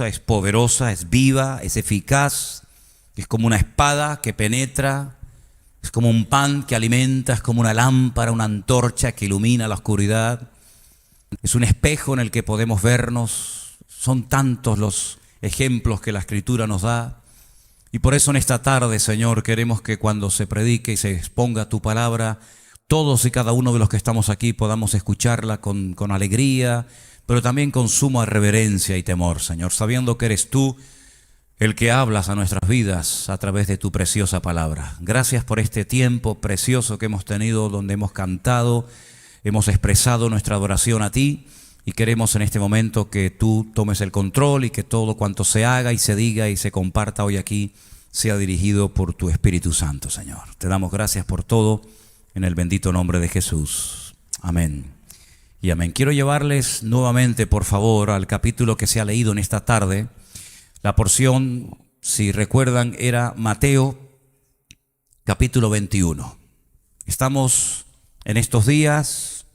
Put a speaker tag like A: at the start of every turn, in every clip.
A: preciosa, es poderosa, es viva, es eficaz, es como una espada que penetra, es como un pan que alimenta, es como una lámpara, una antorcha que ilumina la oscuridad, es un espejo en el que podemos vernos. Son tantos los ejemplos que la Escritura nos da. Y por eso en esta tarde, Señor, queremos que cuando se predique y se exponga tu palabra, todos y cada uno de los que estamos aquí podamos escucharla con alegría, pero también con suma reverencia y temor, Señor, sabiendo que eres tú el que hablas a nuestras vidas a través de tu preciosa palabra. Gracias por este tiempo precioso que hemos tenido, donde hemos cantado, hemos expresado nuestra adoración a ti, y queremos en este momento que tú tomes el control y que todo cuanto se haga y se diga y se comparta hoy aquí sea dirigido por tu Espíritu Santo, Señor. Te damos gracias por todo en el bendito nombre de Jesús. Amén y amén. Quiero llevarles nuevamente, por favor, al capítulo que se ha leído en esta tarde. La porción, si recuerdan, era Mateo capítulo 21. Estamos en estos días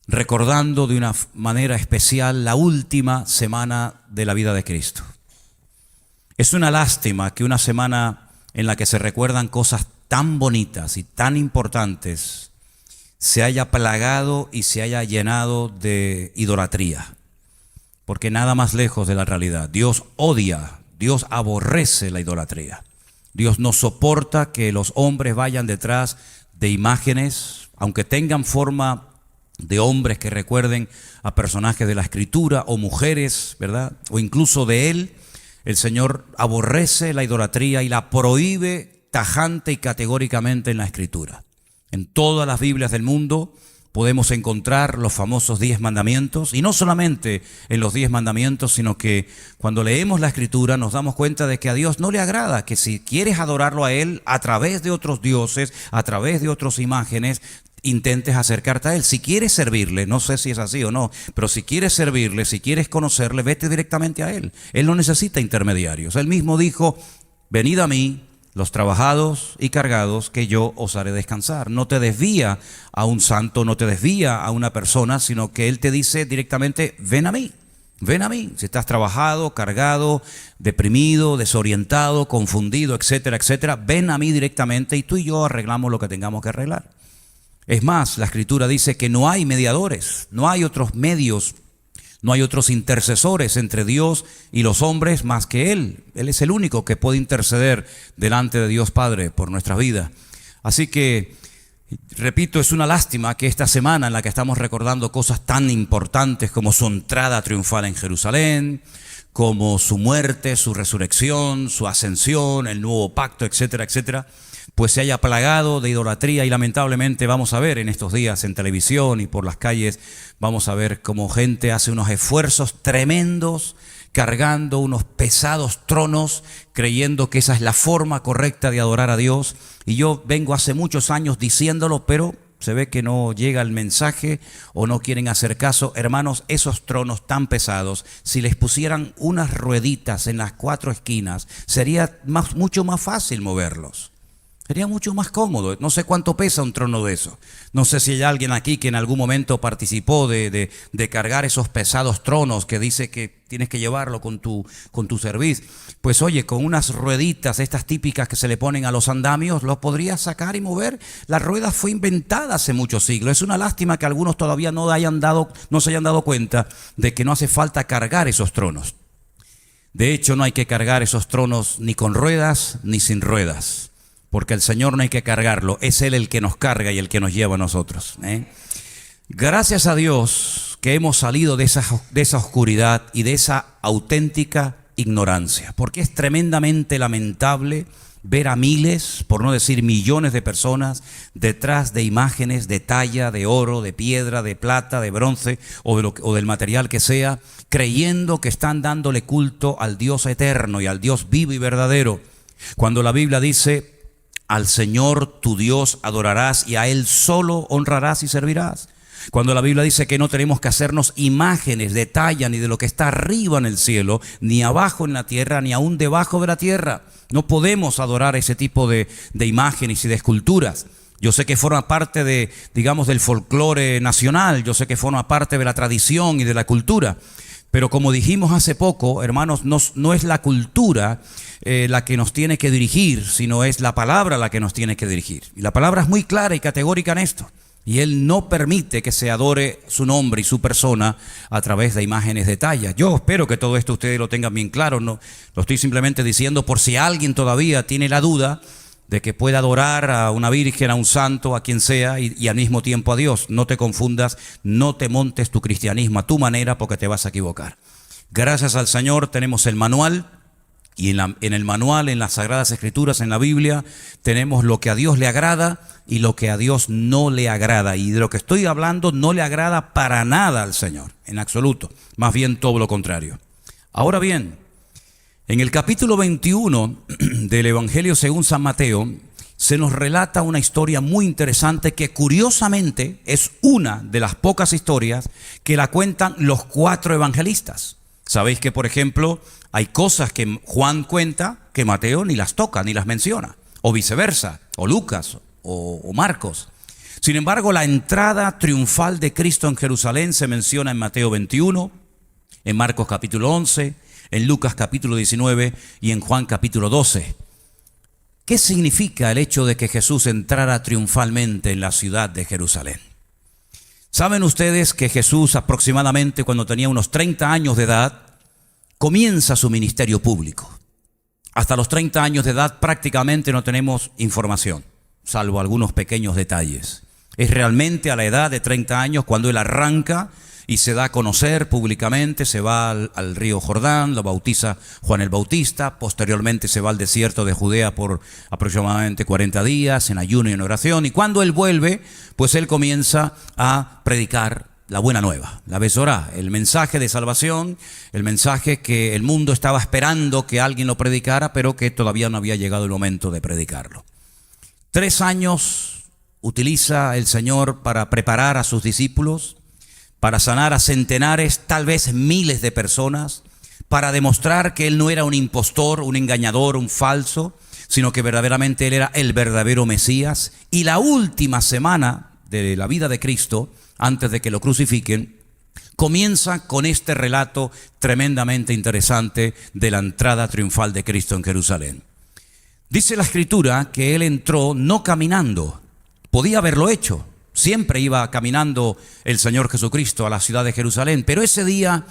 A: recordando de una manera especial la última semana de la vida de Cristo. Es una lástima que una semana en la que se recuerdan cosas tan bonitas y tan importantes se haya plagado y se haya llenado de idolatría, porque nada más lejos de la realidad. Dios odia, Dios aborrece la idolatría. Dios no soporta que los hombres vayan detrás de imágenes, aunque tengan forma de hombres que recuerden a personajes de la Escritura o mujeres, ¿verdad? O incluso de Él. El Señor aborrece la idolatría y la prohíbe tajante y categóricamente en la Escritura. En todas las Biblias del mundo podemos encontrar los famosos 10 mandamientos, y no solamente en los 10 mandamientos, sino que cuando leemos la Escritura nos damos cuenta de que a Dios no le agrada que si quieres adorarlo a Él a través de otros dioses, a través de otras imágenes, intentes acercarte a Él. Si quieres servirle, no sé si es así o no, pero si quieres servirle, si quieres conocerle, vete directamente a Él. Él no necesita intermediarios. Él mismo dijo: venid a mí, los trabajados y cargados, que yo os haré descansar. No te desvía a un santo, no te desvía a una persona, sino que Él te dice directamente: ven a mí. Ven a mí. Si estás trabajado, cargado, deprimido, desorientado, confundido, etcétera, etcétera, ven a mí directamente y tú y yo arreglamos lo que tengamos que arreglar. Es más, la Escritura dice que no hay mediadores, no hay otros medios, no hay otros intercesores entre Dios y los hombres más que Él. Él es el único que puede interceder delante de Dios Padre por nuestra vida. Así que, repito, es una lástima que esta semana en la que estamos recordando cosas tan importantes como su entrada triunfal en Jerusalén, como su muerte, su resurrección, su ascensión, el nuevo pacto, etcétera, etcétera, pues se haya plagado de idolatría. Y lamentablemente vamos a ver en estos días en televisión y por las calles, vamos a ver cómo gente hace unos esfuerzos tremendos cargando unos pesados tronos, creyendo que esa es la forma correcta de adorar a Dios. Y yo vengo hace muchos años diciéndolo, pero se ve que no llega el mensaje o no quieren hacer caso. Hermanos, esos tronos tan pesados, si les pusieran unas rueditas en las 4 esquinas, sería mucho más fácil moverlos. Sería mucho más cómodo. No sé cuánto pesa un trono de eso. No sé si hay alguien aquí que en algún momento participó de cargar esos pesados tronos que dice que tienes que llevarlo con tu cerviz. Pues oye, con unas rueditas, estas típicas que se le ponen a los andamios, los podrías sacar y mover. La rueda fue inventada hace muchos siglos. Es una lástima que algunos todavía no se hayan dado cuenta de que no hace falta cargar esos tronos. De hecho, no hay que cargar esos tronos ni con ruedas ni sin ruedas. Porque el Señor no hay que cargarlo, es Él el que nos carga y el que nos lleva a nosotros. Gracias a Dios que hemos salido de esa oscuridad y de esa auténtica ignorancia, porque es tremendamente lamentable ver a miles, por no decir millones de personas detrás de imágenes de talla, de oro, de piedra, de plata, de bronce o del material que sea, creyendo que están dándole culto al Dios eterno y al Dios vivo y verdadero, cuando la Biblia dice: al Señor tu Dios adorarás y a Él solo honrarás y servirás. Cuando la Biblia dice que no tenemos que hacernos imágenes de talla ni de lo que está arriba en el cielo, ni abajo en la tierra, ni aún debajo de la tierra. No podemos adorar ese tipo de imágenes y de esculturas. Yo sé que forma parte del folclore nacional, yo sé que forma parte de la tradición y de la cultura. Pero como dijimos hace poco, hermanos, no es la cultura la que nos tiene que dirigir, sino es la palabra la que nos tiene que dirigir. Y la palabra es muy clara y categórica en esto. Y Él no permite que se adore su nombre y su persona a través de imágenes de talla. Yo espero que todo esto ustedes lo tengan bien claro. No, lo estoy simplemente diciendo por si alguien todavía tiene la duda de que pueda adorar a una virgen, a un santo, a quien sea, y al mismo tiempo a Dios. No te confundas, no te montes tu cristianismo a tu manera porque te vas a equivocar. Gracias al Señor tenemos el manual. Y en el manual, en las Sagradas Escrituras, en la Biblia, tenemos lo que a Dios le agrada y lo que a Dios no le agrada. Y de lo que estoy hablando no le agrada para nada al Señor, en absoluto. Más bien todo lo contrario. Ahora bien, en el capítulo 21 del Evangelio según San Mateo, se nos relata una historia muy interesante que curiosamente es una de las pocas historias que la cuentan los 4 evangelistas. Sabéis que, por ejemplo, hay cosas que Juan cuenta que Mateo ni las toca, ni las menciona, o viceversa, o Lucas, o Marcos. Sin embargo, la entrada triunfal de Cristo en Jerusalén se menciona en Mateo 21, en Marcos capítulo 11, en Lucas capítulo 19 y en Juan capítulo 12. ¿Qué significa el hecho de que Jesús entrara triunfalmente en la ciudad de Jerusalén? ¿Saben ustedes que Jesús aproximadamente cuando tenía unos 30 años de edad comienza su ministerio público? Hasta los 30 años de edad prácticamente no tenemos información, salvo algunos pequeños detalles. Es realmente a la edad de 30 años cuando él arranca y se da a conocer públicamente, se va al río Jordán, lo bautiza Juan el Bautista, posteriormente se va al desierto de Judea por aproximadamente 40 días en ayuno y en oración, y cuando él vuelve, pues él comienza a predicar la buena nueva, la Besorá, el mensaje de salvación, el mensaje que el mundo estaba esperando que alguien lo predicara, pero que todavía no había llegado el momento de predicarlo. 3 años utiliza el Señor para preparar a sus discípulos, para sanar a centenares, tal vez miles de personas, para demostrar que Él no era un impostor, un engañador, un falso, sino que verdaderamente Él era el verdadero Mesías. Y la última semana de la vida de Cristo, antes de que lo crucifiquen, comienza con este relato tremendamente interesante de la entrada triunfal de Cristo en Jerusalén. Dice la Escritura que Él entró no caminando, podía haberlo hecho. Siempre iba caminando el Señor Jesucristo a la ciudad de Jerusalén, pero ese día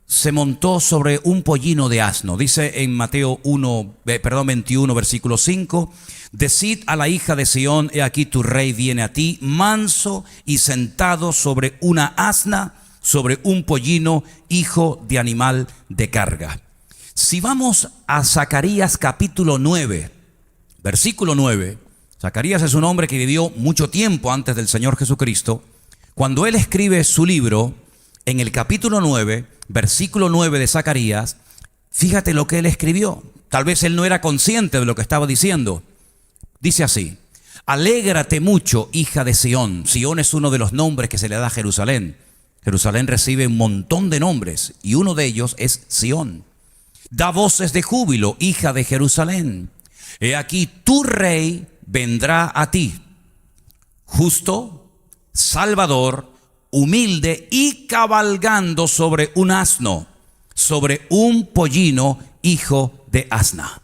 A: se montó sobre un pollino de asno. Dice en Mateo 21, versículo 5, decid a la hija de Sión, he aquí tu rey viene a ti, manso y sentado sobre una asna, sobre un pollino, hijo de animal de carga. Si vamos a Zacarías capítulo 9, versículo 9, Zacarías es un hombre que vivió mucho tiempo antes del Señor Jesucristo. Cuando él escribe su libro, en el capítulo 9, versículo 9 de Zacarías, fíjate lo que él escribió. Tal vez él no era consciente de lo que estaba diciendo. Dice así: alégrate mucho, hija de Sión. Sión es uno de los nombres que se le da a Jerusalén. Jerusalén recibe un montón de nombres y uno de ellos es Sión. Da voces de júbilo, hija de Jerusalén. He aquí tu rey vendrá a ti, justo, salvador, humilde y cabalgando sobre un asno, sobre un pollino, hijo de asna.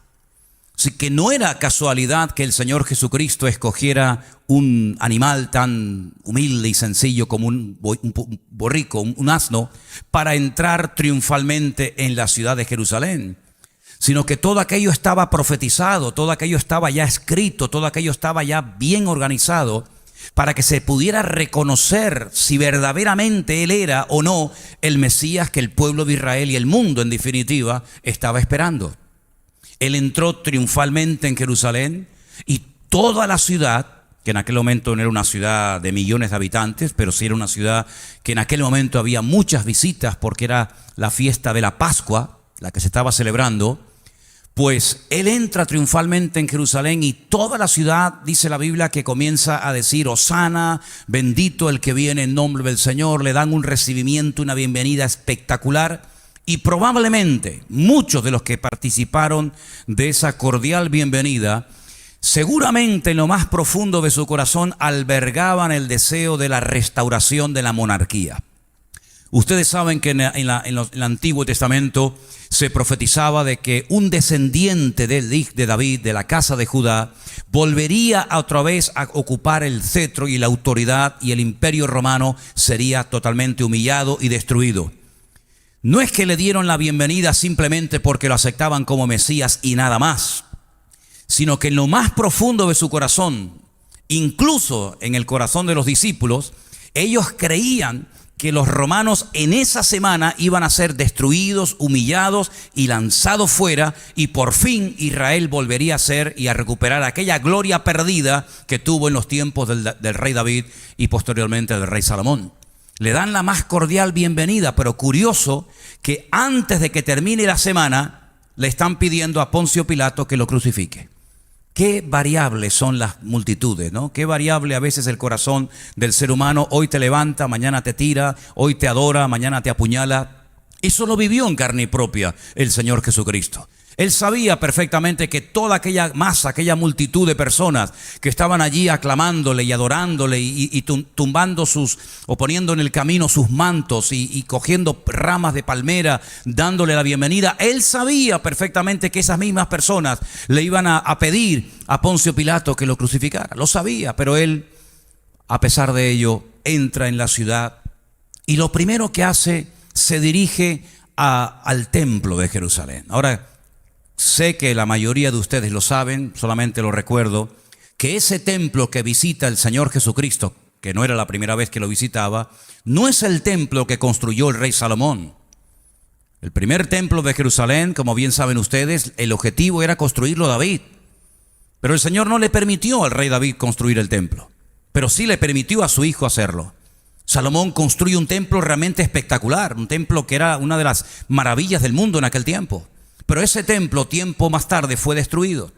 A: Así que no era casualidad que el Señor Jesucristo escogiera un animal tan humilde y sencillo como un borrico, un asno, para entrar triunfalmente en la ciudad de Jerusalén, sino que todo aquello estaba profetizado, todo aquello estaba ya escrito, todo aquello estaba ya bien organizado para que se pudiera reconocer si verdaderamente Él era o no el Mesías que el pueblo de Israel y el mundo en definitiva estaba esperando. Él entró triunfalmente en Jerusalén y toda la ciudad, que en aquel momento no era una ciudad de millones de habitantes, pero sí era una ciudad que en aquel momento había muchas visitas porque era la fiesta de la Pascua, la que se estaba celebrando. Pues él entra triunfalmente en Jerusalén y toda la ciudad, dice la Biblia, que comienza a decir Hosana, bendito el que viene en nombre del Señor. Le dan un recibimiento, una bienvenida espectacular, y probablemente muchos de los que participaron de esa cordial bienvenida, seguramente en lo más profundo de su corazón albergaban el deseo de la restauración de la monarquía. Ustedes saben que en el Antiguo Testamento se profetizaba de que un descendiente de David, de la casa de Judá, volvería otra vez a ocupar el cetro y la autoridad, y el imperio romano sería totalmente humillado y destruido. No es que le dieron la bienvenida simplemente porque lo aceptaban como Mesías y nada más, sino que en lo más profundo de su corazón, incluso en el corazón de los discípulos, ellos creían que los romanos en esa semana iban a ser destruidos, humillados y lanzados fuera, y por fin Israel volvería a ser y a recuperar aquella gloria perdida que tuvo en los tiempos del rey David y posteriormente del rey Salomón. Le dan la más cordial bienvenida, pero curioso que antes de que termine la semana le están pidiendo a Poncio Pilato que lo crucifique. Qué variables son las multitudes, ¿no? Qué variable a veces el corazón del ser humano. Hoy te levanta, mañana te tira, hoy te adora, mañana te apuñala. Eso lo vivió en carne propia el Señor Jesucristo. Él sabía perfectamente que toda aquella masa, aquella multitud de personas que estaban allí aclamándole y adorándole y tumbando o poniendo en el camino sus mantos y cogiendo ramas de palmera, dándole la bienvenida, él sabía perfectamente que esas mismas personas le iban a pedir a Poncio Pilato que lo crucificara. Lo sabía, pero él, a pesar de ello, entra en la ciudad y lo primero que hace, se dirige al templo de Jerusalén. Ahora, sé que la mayoría de ustedes lo saben, solamente lo recuerdo, que ese templo que visita el Señor Jesucristo, que no era la primera vez que lo visitaba, no es el templo que construyó el rey Salomón. El primer templo de Jerusalén, como bien saben ustedes, el objetivo era construirlo David. Pero el Señor no le permitió al rey David construir el templo, pero sí le permitió a su hijo hacerlo. Salomón construye un templo realmente espectacular, un templo que era una de las maravillas del mundo en aquel tiempo. Pero ese templo tiempo más tarde fue destruido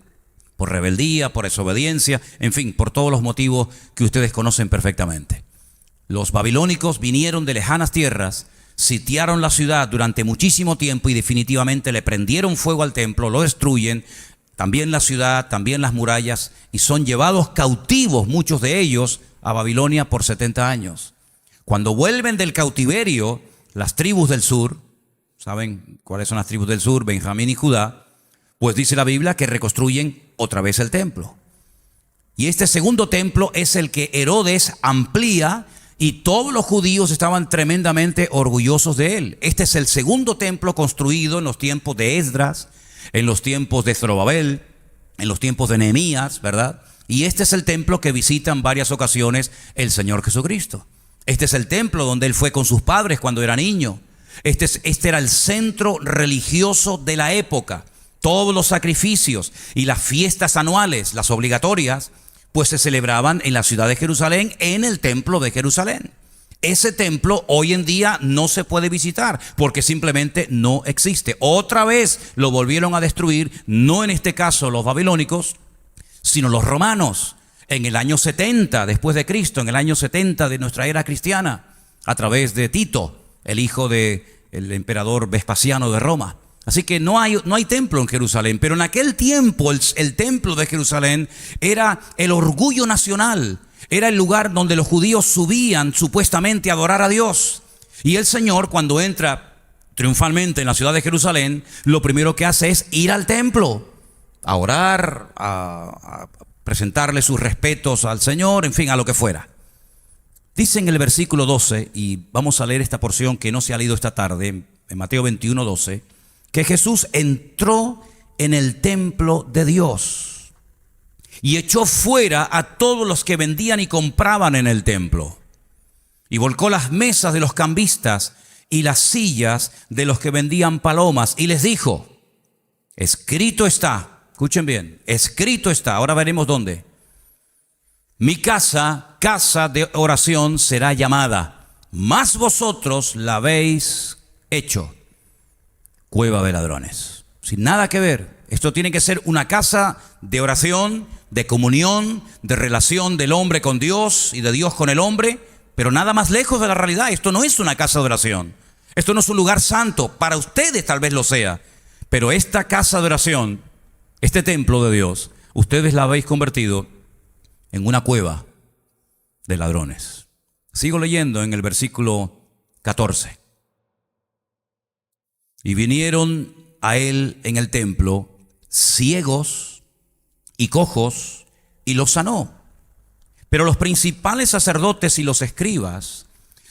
A: por rebeldía, por desobediencia, en fin, por todos los motivos que ustedes conocen perfectamente. Los babilónicos vinieron de lejanas tierras, sitiaron la ciudad durante muchísimo tiempo y definitivamente le prendieron fuego al templo, lo destruyen, también la ciudad, también las murallas, y son llevados cautivos, muchos de ellos, a Babilonia por 70 años. Cuando vuelven del cautiverio, las tribus del sur, ¿saben cuáles son las tribus del sur? Benjamín y Judá. Pues dice la Biblia que reconstruyen otra vez el templo. Y este segundo templo es el que Herodes amplía y todos los judíos estaban tremendamente orgullosos de él. Este es el segundo templo construido en los tiempos de Esdras, en los tiempos de Zorobabel, en los tiempos de Nehemías, ¿verdad? Y este es el templo que visita en varias ocasiones el Señor Jesucristo. Este es el templo donde él fue con sus padres cuando era niño. Este era el centro religioso de la época. Todos los sacrificios y las fiestas anuales, las obligatorias, pues se celebraban en la ciudad de Jerusalén, en el templo de Jerusalén. Ese templo hoy en día no se puede visitar porque simplemente no existe. Otra vez lo volvieron a destruir, no en este caso los babilónicos, sino los romanos, en el año 70 después de Cristo, en el año 70 de nuestra era cristiana, a través de Tito, el hijo del emperador Vespasiano de Roma. Así que no hay templo en Jerusalén, pero en aquel tiempo el templo de Jerusalén era el orgullo nacional, era el lugar donde los judíos subían supuestamente a adorar a Dios. Y el Señor, cuando entra triunfalmente en la ciudad de Jerusalén, lo primero que hace es ir al templo, a orar, a presentarle sus respetos al Señor, en fin, a lo que fuera. Dice en el versículo 12, y vamos a leer esta porción que no se ha leído esta tarde, en Mateo 21, 12, que Jesús entró en el templo de Dios y echó fuera a todos los que vendían y compraban en el templo, y volcó las mesas de los cambistas y las sillas de los que vendían palomas, y les dijo: escrito está, escuchen bien, escrito está, ahora veremos dónde: mi casa, casa de oración será llamada, mas vosotros la habéis hecho cueva de ladrones. Sin nada que ver. Esto tiene que ser una casa de oración, de comunión, de relación del hombre con Dios y de Dios con el hombre, pero nada más lejos de la realidad. Esto no es una casa de oración. Esto no es un lugar santo. Para ustedes tal vez lo sea, pero esta casa de oración, este templo de Dios, ustedes la habéis convertido en una cueva de ladrones. Sigo leyendo en el versículo 14. Y vinieron a él en el templo ciegos y cojos, y los sanó. Pero los principales sacerdotes y los escribas,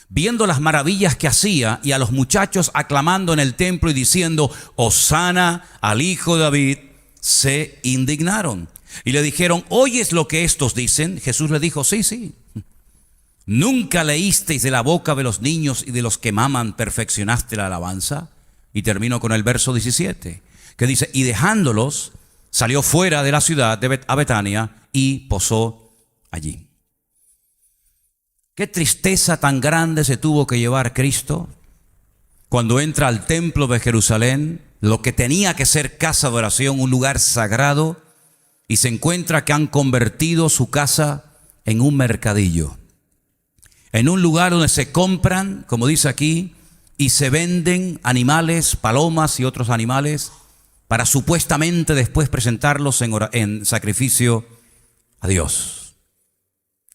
A: viendo las maravillas que hacía y a los muchachos aclamando en el templo y diciendo: Hosana al hijo de David, se indignaron y le dijeron: ¿oyes lo que estos dicen? Jesús le dijo: sí, sí. ¿Nunca leísteis de la boca de los niños y de los que maman perfeccionaste la alabanza? Y termino con el verso 17, que dice: y dejándolos, salió fuera de la ciudad a Betania y posó allí. Qué tristeza tan grande se tuvo que llevar Cristo cuando entra al templo de Jerusalén, lo que tenía que ser casa de oración, un lugar sagrado, y se encuentra que han convertido su casa en un mercadillo, en un lugar donde se compran, como dice aquí, y se venden animales, palomas y otros animales, para supuestamente después presentarlos en sacrificio a Dios.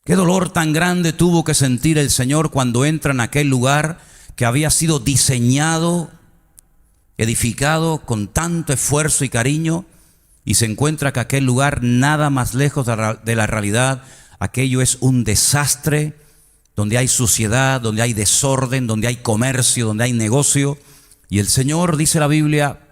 A: Qué dolor tan grande tuvo que sentir el Señor cuando entra en aquel lugar que había sido diseñado, edificado con tanto esfuerzo y cariño, y se encuentra que aquel lugar, nada más lejos de la realidad, aquello es un desastre, donde hay suciedad, donde hay desorden, donde hay comercio, donde hay negocio. Y el Señor, dice la Biblia,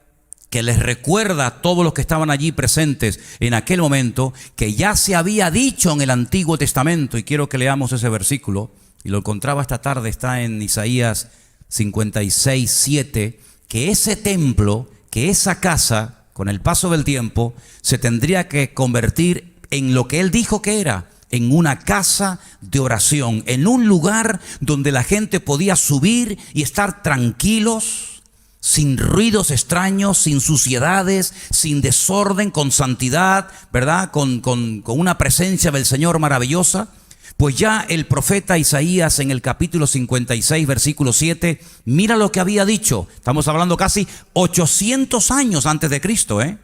A: que les recuerda a todos los que estaban allí presentes en aquel momento, que ya se había dicho en el Antiguo Testamento, y quiero que leamos ese versículo, y lo encontraba esta tarde, está en Isaías 56, 7, que ese templo, que esa casa, con el paso del tiempo, se tendría que convertir en lo que Él dijo que era, en una casa de oración, en un lugar donde la gente podía subir y estar tranquilos, sin ruidos extraños, sin suciedades, sin desorden, con santidad, ¿verdad? Con una presencia del Señor maravillosa. Pues ya el profeta Isaías en el capítulo 56, versículo 7, mira lo que había dicho. Estamos hablando casi 800 años antes de Cristo, ¿eh?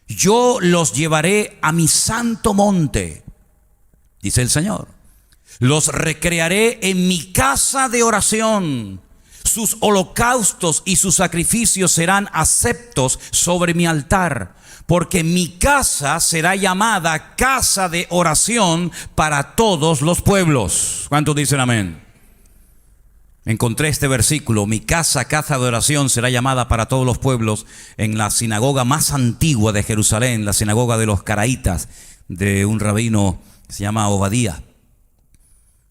A: Yo los llevaré a mi santo monte, dice el Señor. Los recrearé en mi casa de oración. Sus holocaustos y sus sacrificios serán aceptos sobre mi altar, porque mi casa será llamada casa de oración para todos los pueblos. ¿Cuántos dicen amén? Encontré este versículo: mi casa, casa de oración, será llamada para todos los pueblos, en la sinagoga más antigua de Jerusalén, la sinagoga de los Caraítas, de un rabino que se llama Obadía.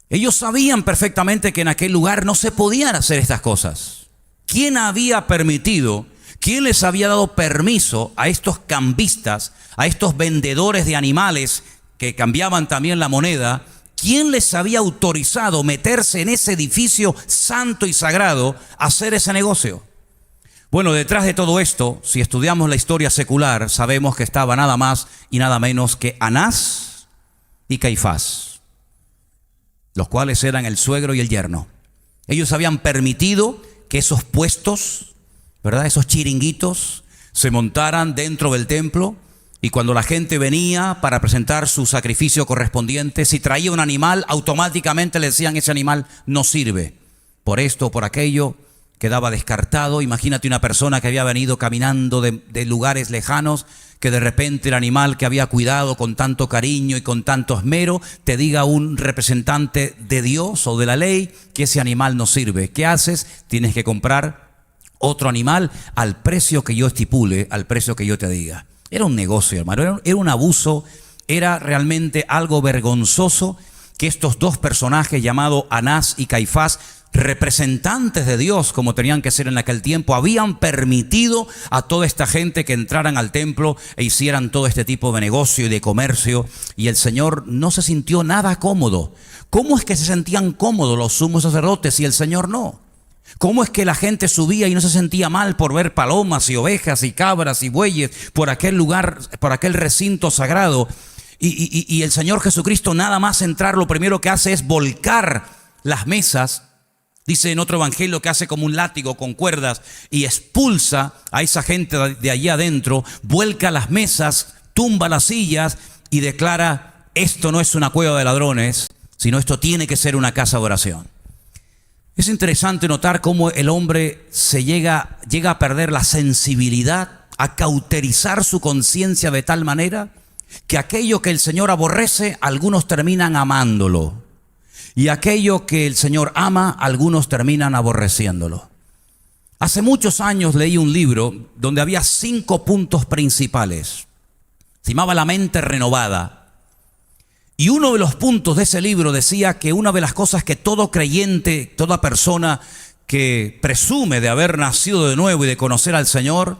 A: Ellos sabían perfectamente que en aquel lugar no se podían hacer estas cosas. ¿Quién había permitido, quién les había dado permiso a estos cambistas, a estos vendedores de animales que cambiaban también la moneda? ¿Quién les había autorizado meterse en ese edificio santo y sagrado a hacer ese negocio? Bueno, detrás de todo esto, si estudiamos la historia secular, sabemos que estaba nada más y nada menos que Anás y Caifás, los cuales eran el suegro y el yerno. Ellos habían permitido que esos puestos, ¿verdad?, esos chiringuitos, se montaran dentro del templo, y cuando la gente venía para presentar su sacrificio correspondiente, si traía un animal, automáticamente le decían: ese animal no sirve, por esto o por aquello, quedaba descartado. Imagínate una persona que había venido caminando de lugares lejanos, que de repente el animal que había cuidado con tanto cariño y con tanto esmero, te diga un representante de Dios o de la ley que ese animal no sirve. ¿Qué haces? Tienes que comprar otro animal al precio que yo estipule, al precio que yo te diga. Era un negocio, hermano, era un abuso, era realmente algo vergonzoso que estos dos personajes llamados Anás y Caifás, representantes de Dios como tenían que ser en aquel tiempo, habían permitido a toda esta gente que entraran al templo e hicieran todo este tipo de negocio y de comercio, y el Señor no se sintió nada cómodo. ¿Cómo es que se sentían cómodos los sumos sacerdotes y el Señor no? ¿Cómo es que la gente subía y no se sentía mal por ver palomas y ovejas y cabras y bueyes por aquel lugar, por aquel recinto sagrado? Y el Señor Jesucristo, nada más entrar, lo primero que hace es volcar las mesas. Dice en otro evangelio que hace como un látigo con cuerdas y expulsa a esa gente de allí adentro, vuelca las mesas, tumba las sillas y declara: esto no es una cueva de ladrones, sino esto tiene que ser una casa de oración. Es interesante notar cómo el hombre llega a perder la sensibilidad, a cauterizar su conciencia de tal manera que aquello que el Señor aborrece, algunos terminan amándolo. Y aquello que el Señor ama, algunos terminan aborreciéndolo. Hace muchos años leí un libro donde había 5 puntos principales. Se llamaba La mente renovada. Y uno de los puntos de ese libro decía que una de las cosas que todo creyente, toda persona que presume de haber nacido de nuevo y de conocer al Señor,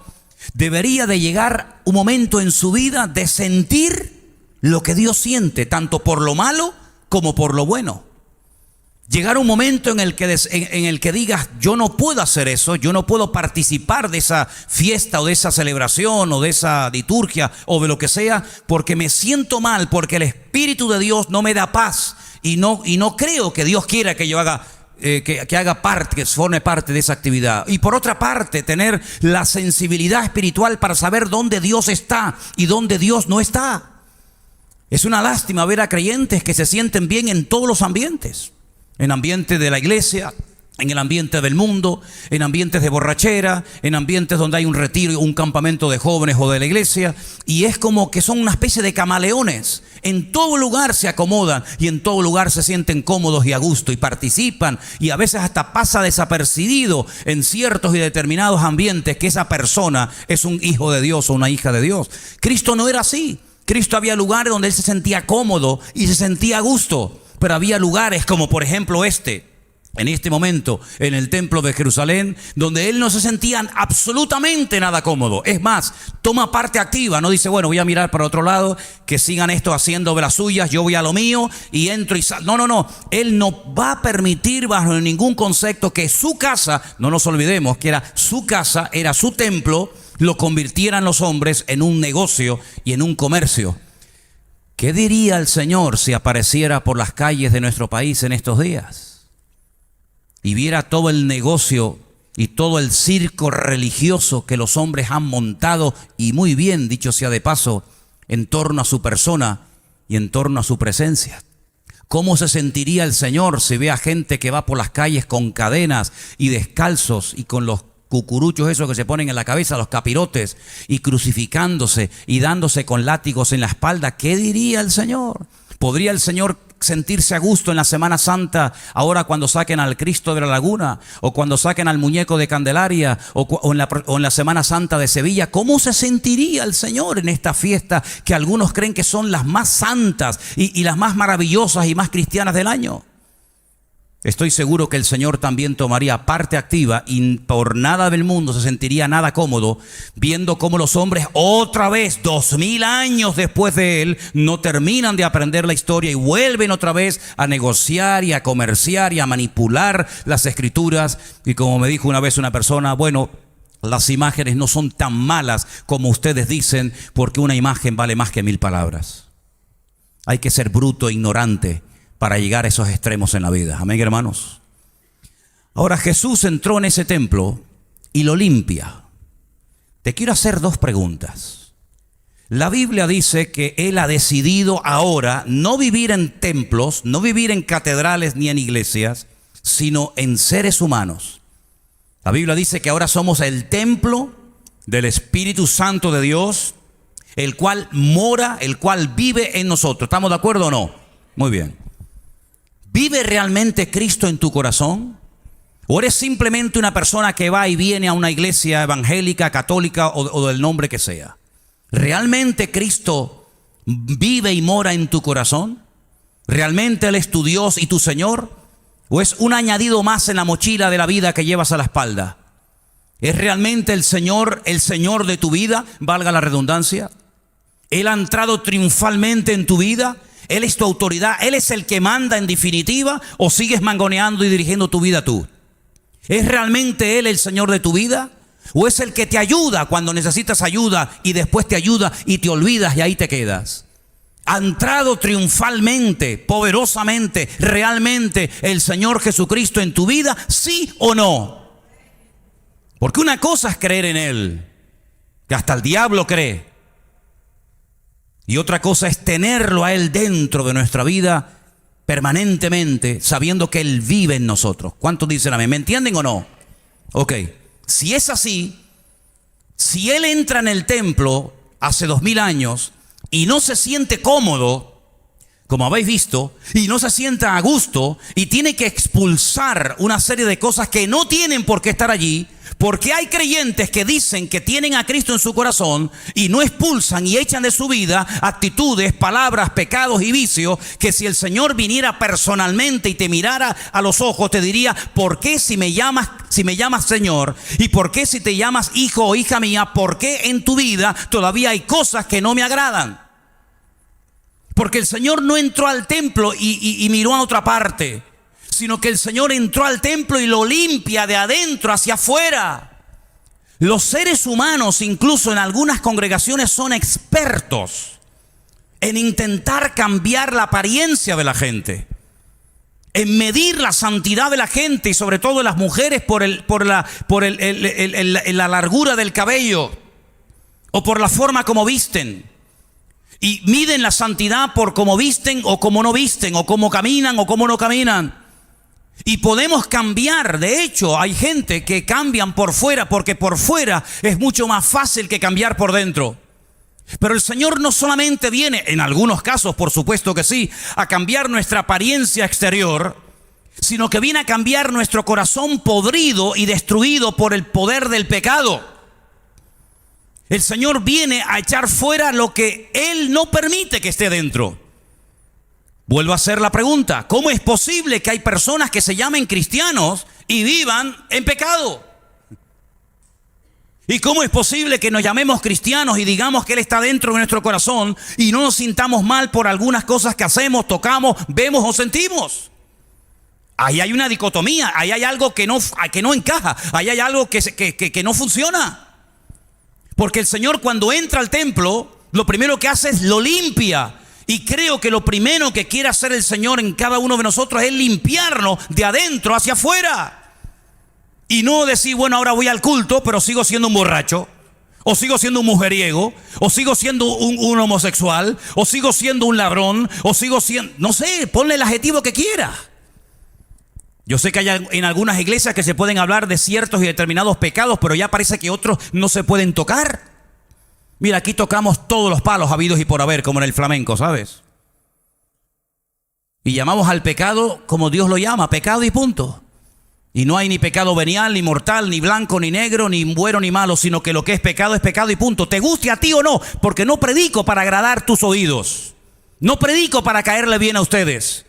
A: debería de llegar un momento en su vida de sentir lo que Dios siente, tanto por lo malo como por lo bueno. Llegar un momento en el que digas, yo no puedo hacer eso, yo no puedo participar de esa fiesta o de esa celebración o de esa liturgia o de lo que sea, porque me siento mal, porque el Espíritu de Dios no me da paz y no creo que Dios quiera que yo haga que haga parte, que forme parte de esa actividad. Y por otra parte, tener la sensibilidad espiritual para saber dónde Dios está y dónde Dios no está. Es una lástima ver a creyentes que se sienten bien en todos los ambientes. En ambiente de la iglesia, en el ambiente del mundo, en ambientes de borrachera, en ambientes donde hay un retiro, un campamento de jóvenes o de la iglesia. Y es como que son una especie de camaleones. En todo lugar se acomodan y en todo lugar se sienten cómodos y a gusto y participan. Y a veces hasta pasa desapercibido en ciertos y determinados ambientes que esa persona es un hijo de Dios o una hija de Dios. Cristo no era así. Cristo había lugares donde Él se sentía cómodo y se sentía a gusto. Pero había lugares como por ejemplo en este momento, en el templo de Jerusalén, donde Él no se sentía absolutamente nada cómodo. Es más, toma parte activa, no dice, bueno, voy a mirar para otro lado, que sigan esto haciendo de las suyas, yo voy a lo mío y entro y salgo. No. Él no va a permitir bajo ningún concepto que su casa, no nos olvidemos que era su casa, era su templo, lo convirtieran los hombres en un negocio y en un comercio. ¿Qué diría el Señor si apareciera por las calles de nuestro país en estos días y viera todo el negocio y todo el circo religioso que los hombres han montado, y muy bien, dicho sea de paso, en torno a su persona y en torno a su presencia? ¿Cómo se sentiría el Señor si ve a gente que va por las calles con cadenas y descalzos y con los cucuruchos esos que se ponen en la cabeza, los capirotes, y crucificándose y dándose con látigos en la espalda? ¿Qué diría el Señor? ¿Podría el Señor sentirse a gusto en la Semana Santa ahora cuando saquen al Cristo de la Laguna o cuando saquen al muñeco de Candelaria o en la Semana Santa de Sevilla? ¿Cómo se sentiría el Señor en esta fiesta que algunos creen que son las más santas y las más maravillosas y más cristianas del año? Estoy seguro que el Señor también tomaría parte activa y por nada del mundo se sentiría nada cómodo viendo cómo los hombres otra vez, 2000 años después de Él, no terminan de aprender la historia y vuelven otra vez a negociar y a comerciar y a manipular las escrituras. Y como me dijo una vez una persona, bueno, las imágenes no son tan malas como ustedes dicen, porque una imagen vale más que 1000 palabras. Hay que ser bruto e ignorante para llegar a esos extremos en la vida. Amén, hermanos. Ahora Jesús entró en ese templo y lo limpia. Te quiero hacer 2 preguntas. La Biblia dice que Él ha decidido ahora no vivir en templos, no vivir en catedrales ni en iglesias, sino en seres humanos. La Biblia dice que ahora somos el templo del Espíritu Santo de Dios, el cual mora, el cual vive en nosotros. ¿Estamos de acuerdo o no? Muy bien. ¿Vive realmente Cristo en tu corazón? ¿O eres simplemente una persona que va y viene a una iglesia evangélica, católica o del nombre que sea? ¿Realmente Cristo vive y mora en tu corazón? ¿Realmente Él es tu Dios y tu Señor? ¿O es un añadido más en la mochila de la vida que llevas a la espalda? ¿Es realmente el Señor de tu vida? Valga la redundancia. ¿Él ha entrado triunfalmente en tu vida? ¿Él es tu autoridad? ¿Él es el que manda en definitiva? ¿O sigues mangoneando y dirigiendo tu vida tú? ¿Es realmente Él el Señor de tu vida? ¿O es el que te ayuda cuando necesitas ayuda y después te ayuda y te olvidas y ahí te quedas? ¿Ha entrado triunfalmente, poderosamente, realmente el Señor Jesucristo en tu vida? ¿Sí o no? Porque una cosa es creer en Él, que hasta el diablo cree. Y otra cosa es tenerlo a Él dentro de nuestra vida permanentemente, sabiendo que Él vive en nosotros. ¿Cuántos dicen amén? ¿Me entienden o no? Ok, si es así, si Él entra en el templo hace 2000 años y no se siente cómodo, como habéis visto, y no se sienta a gusto, y tiene que expulsar una serie de cosas que no tienen por qué estar allí, porque hay creyentes que dicen que tienen a Cristo en su corazón y no expulsan y echan de su vida actitudes, palabras, pecados y vicios, que si el Señor viniera personalmente y te mirara a los ojos, te diría: ¿por qué si me llamas Señor? ¿Y por qué si te llamas hijo o hija mía? ¿Por qué en tu vida todavía hay cosas que no me agradan? Porque el Señor no entró al templo y miró a otra parte, sino que el Señor entró al templo y lo limpia de adentro hacia afuera. Los seres humanos, incluso en algunas congregaciones, son expertos en intentar cambiar la apariencia de la gente, en medir la santidad de la gente, y sobre todo de las mujeres por la largura del cabello o por la forma como visten. Y miden la santidad por cómo visten o cómo no visten, o cómo caminan o cómo no caminan. Y podemos cambiar. De hecho, hay gente que cambian por fuera, porque por fuera es mucho más fácil que cambiar por dentro. Pero el Señor no solamente viene, en algunos casos por supuesto que sí, a cambiar nuestra apariencia exterior, sino que viene a cambiar nuestro corazón podrido y destruido por el poder del pecado. El Señor viene a echar fuera lo que Él no permite que esté dentro. Vuelvo a hacer la pregunta: ¿cómo es posible que hay personas que se llamen cristianos y vivan en pecado? ¿Y cómo es posible que nos llamemos cristianos y digamos que Él está dentro de nuestro corazón y no nos sintamos mal por algunas cosas que hacemos, tocamos, vemos o sentimos? Ahí hay una dicotomía, ahí hay algo que no encaja, ahí hay algo que no funciona. Porque el Señor, cuando entra al templo, lo primero que hace es lo limpia. Y creo que lo primero que quiere hacer el Señor en cada uno de nosotros es limpiarnos de adentro hacia afuera. Y no decir: bueno, ahora voy al culto, pero sigo siendo un borracho, o sigo siendo un mujeriego, o sigo siendo un homosexual, o sigo siendo un ladrón, o sigo siendo... No sé, ponle el adjetivo que quiera. Yo sé que hay en algunas iglesias que se pueden hablar de ciertos y determinados pecados, pero ya parece que otros no se pueden tocar. Mira, aquí tocamos todos los palos habidos y por haber, como en el flamenco, ¿sabes? Y llamamos al pecado como Dios lo llama, pecado y punto. Y no hay ni pecado venial, ni mortal, ni blanco, ni negro, ni bueno, ni malo, sino que lo que es pecado y punto. Te guste a ti o no, porque no predico para agradar tus oídos. No predico para caerle bien a ustedes.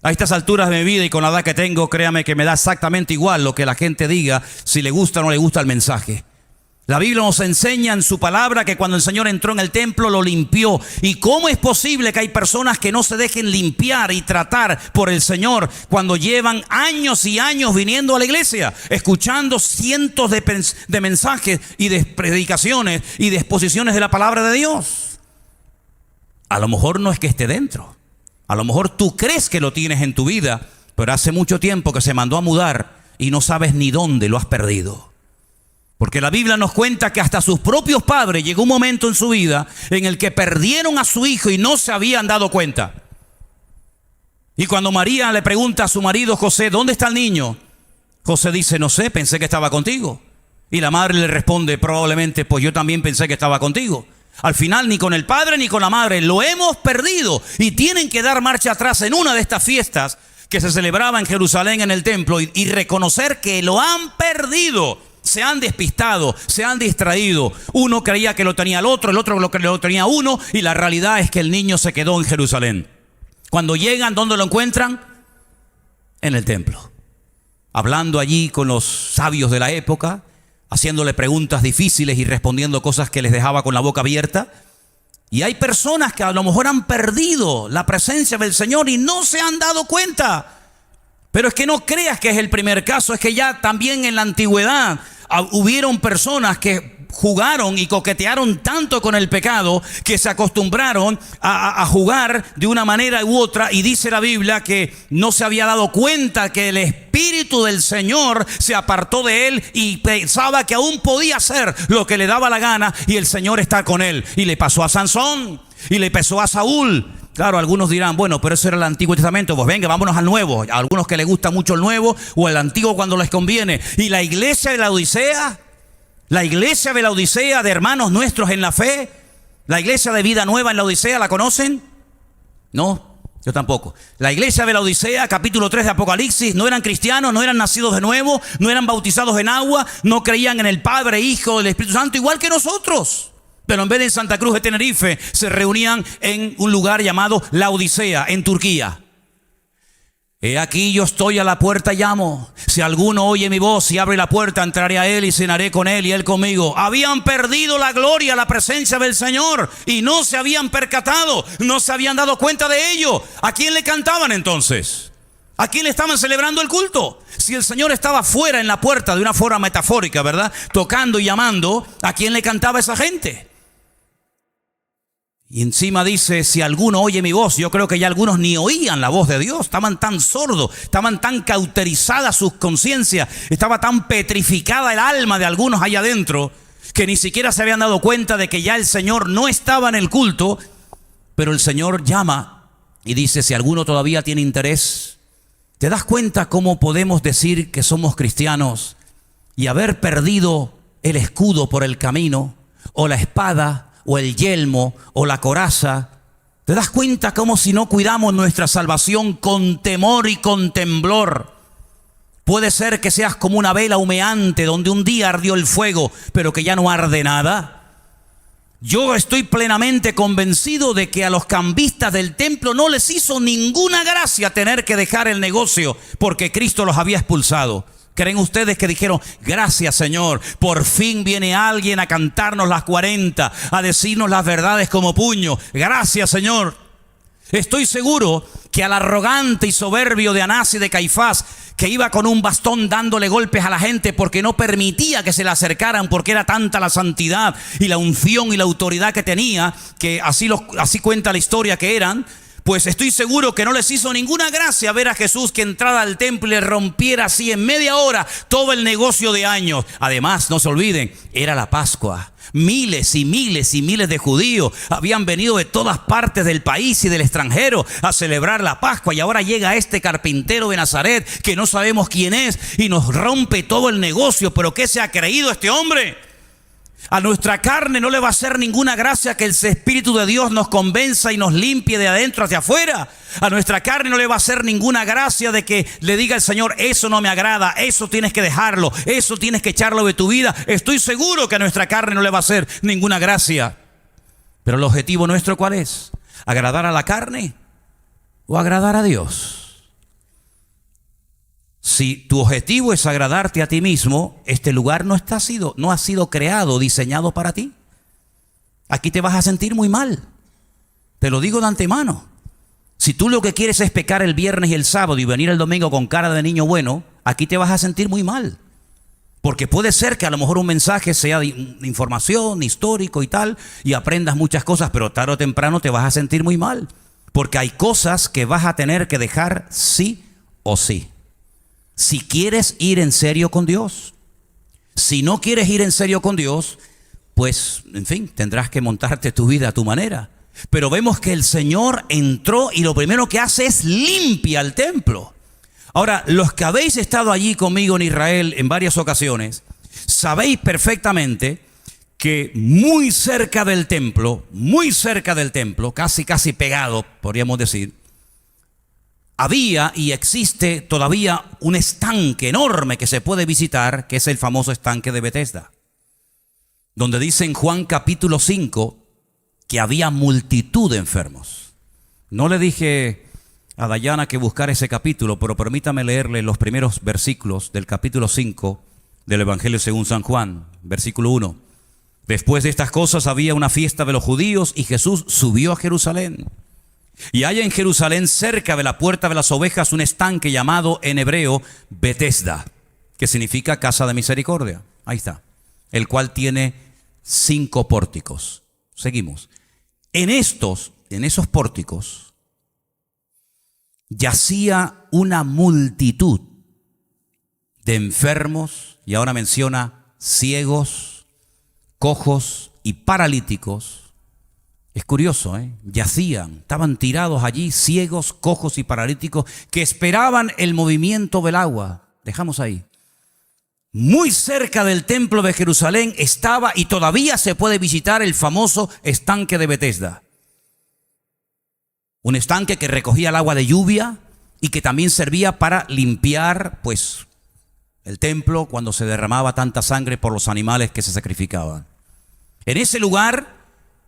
A: A estas alturas de mi vida y con la edad que tengo, créame que me da exactamente igual lo que la gente diga, si le gusta o no le gusta el mensaje. La Biblia nos enseña en su palabra que cuando el Señor entró en el templo lo limpió. ¿Y cómo es posible que hay personas que no se dejen limpiar y tratar por el Señor cuando llevan años y años viniendo a la iglesia, escuchando cientos de mensajes y de predicaciones y de exposiciones de la palabra de Dios? A lo mejor no es que esté dentro. A lo mejor tú crees que lo tienes en tu vida, pero hace mucho tiempo que se mandó a mudar y no sabes ni dónde lo has perdido. Porque la Biblia nos cuenta que hasta sus propios padres llegó un momento en su vida en el que perdieron a su hijo y no se habían dado cuenta. Y cuando María le pregunta a su marido José: ¿dónde está el niño? José dice: no sé, pensé que estaba contigo. Y la madre le responde probablemente: pues yo también pensé que estaba contigo. Al final ni con el padre ni con la madre lo hemos perdido, y tienen que dar marcha atrás en una de estas fiestas que se celebraba en Jerusalén en el templo y reconocer que lo han perdido. Se han despistado, se han distraído. Uno creía que lo tenía el otro lo tenía uno, y la realidad es que el niño se quedó en Jerusalén. Cuando llegan, ¿dónde lo encuentran? En el templo, hablando allí con los sabios de la época, haciéndole preguntas difíciles y respondiendo cosas que les dejaba con la boca abierta. Y hay personas que a lo mejor han perdido la presencia del Señor y no se han dado cuenta. Pero es que no creas que es el primer caso, es que ya también en la antigüedad hubieron personas que jugaron y coquetearon tanto con el pecado que se acostumbraron a jugar de una manera u otra, y dice la Biblia que no se había dado cuenta que el Espíritu del Señor se apartó de él y pensaba que aún podía hacer lo que le daba la gana, y el Señor está con él. Y le pasó a Sansón, y le pasó a Saúl, Claro, algunos dirán, bueno, pero eso era el Antiguo Testamento. Pues venga, vámonos al Nuevo. A algunos que les gusta mucho el Nuevo o el Antiguo cuando les conviene. Y la iglesia de la Odisea, de hermanos nuestros en la fe, la iglesia de Vida Nueva en la Odisea, ¿la conocen? No, yo tampoco. La iglesia de la Odisea, capítulo 3 de Apocalipsis, no eran cristianos, no eran nacidos de nuevo, no eran bautizados en agua, no creían en el Padre, Hijo, el Espíritu Santo, igual que nosotros. Pero en vez de en Santa Cruz de Tenerife, se reunían en un lugar llamado La Odisea, en Turquía. He aquí yo estoy a la puerta y llamo. Si alguno oye mi voz y abre la puerta, entraré a él y cenaré con él y él conmigo. Habían perdido la gloria, la presencia del Señor y no se habían percatado, no se habían dado cuenta de ello. ¿A quién le cantaban entonces? ¿A quién le estaban celebrando el culto? Si el Señor estaba fuera en la puerta de una forma metafórica, ¿verdad? Tocando y llamando, ¿a quién le cantaba esa gente? Y encima dice, si alguno oye mi voz, yo creo que ya algunos ni oían la voz de Dios, estaban tan sordos, estaban tan cauterizadas sus conciencias, estaba tan petrificada el alma de algunos allá adentro, que ni siquiera se habían dado cuenta de que ya el Señor no estaba en el culto, pero el Señor llama y dice, si alguno todavía tiene interés, ¿te das cuenta cómo podemos decir que somos cristianos y haber perdido el escudo por el camino, o la espada, o el yelmo, o la coraza? ¿Te das cuenta cómo si no cuidamos nuestra salvación con temor y con temblor? Puede ser que seas como una vela humeante donde un día ardió el fuego, pero que ya no arde nada. Yo estoy plenamente convencido de que a los cambistas del templo no les hizo ninguna gracia tener que dejar el negocio porque Cristo los había expulsado. ¿Creen ustedes que dijeron, gracias Señor, por fin viene alguien a cantarnos las 40, a decirnos las verdades como puño? Gracias Señor. Estoy seguro que al arrogante y soberbio de Anás y de Caifás, que iba con un bastón dándole golpes a la gente porque no permitía que se le acercaran, porque era tanta la santidad y la unción y la autoridad que tenía, que así cuenta la historia que eran, pues estoy seguro que no les hizo ninguna gracia ver a Jesús que entrara al templo y le rompiera así en media hora todo el negocio de años. Además, no se olviden, era la Pascua. Miles y miles y miles de judíos habían venido de todas partes del país y del extranjero a celebrar la Pascua, y ahora llega este carpintero de Nazaret que no sabemos quién es y nos rompe todo el negocio. ¿Pero qué se ha creído este hombre? A nuestra carne no le va a hacer ninguna gracia que el Espíritu de Dios nos convenza y nos limpie de adentro hacia afuera. A nuestra carne no le va a hacer ninguna gracia de que le diga el Señor, eso no me agrada, eso tienes que dejarlo, eso tienes que echarlo de tu vida. Estoy seguro que a nuestra carne no le va a hacer ninguna gracia. Pero el objetivo nuestro, ¿cuál es? ¿Agradar a la carne o agradar a Dios? Si tu objetivo es agradarte a ti mismo, este lugar no ha sido creado, diseñado para ti. Aquí te vas a sentir muy mal. Te lo digo de antemano. Si tú lo que quieres es pecar el viernes y el sábado y venir el domingo con cara de niño bueno, aquí te vas a sentir muy mal. Porque puede ser que a lo mejor un mensaje sea de información, histórico y tal, y aprendas muchas cosas, pero tarde o temprano te vas a sentir muy mal. Porque hay cosas que vas a tener que dejar sí o sí. Si quieres ir en serio con Dios. Si no quieres ir en serio con Dios, pues, en fin, tendrás que montarte tu vida a tu manera. Pero vemos que el Señor entró y lo primero que hace es limpia el templo. Ahora, los que habéis estado allí conmigo en Israel en varias ocasiones, sabéis perfectamente que muy cerca del templo, casi pegado, podríamos decir, había y existe todavía un estanque enorme que se puede visitar, que es el famoso estanque de Betesda, donde dice en Juan capítulo 5 que había multitud de enfermos. No le dije a Dayana que buscara ese capítulo, pero permítame leerle los primeros versículos del capítulo 5 del Evangelio según San Juan, versículo 1. Después de estas cosas había una fiesta de los judíos y Jesús subió a Jerusalén. Y hay en Jerusalén, cerca de la puerta de las ovejas, un estanque llamado en hebreo Betesda, que significa casa de misericordia. Ahí está. El cual tiene 5 pórticos. Seguimos. En esos pórticos yacía una multitud de enfermos, y ahora menciona ciegos, cojos y paralíticos, Es curioso, yacían, estaban tirados allí, ciegos, cojos y paralíticos, que esperaban el movimiento del agua. Dejamos ahí. Muy cerca del templo de Jerusalén estaba, y todavía se puede visitar, el famoso estanque de Betesda. Un estanque que recogía el agua de lluvia y que también servía para limpiar, pues, el templo cuando se derramaba tanta sangre por los animales que se sacrificaban. En ese lugar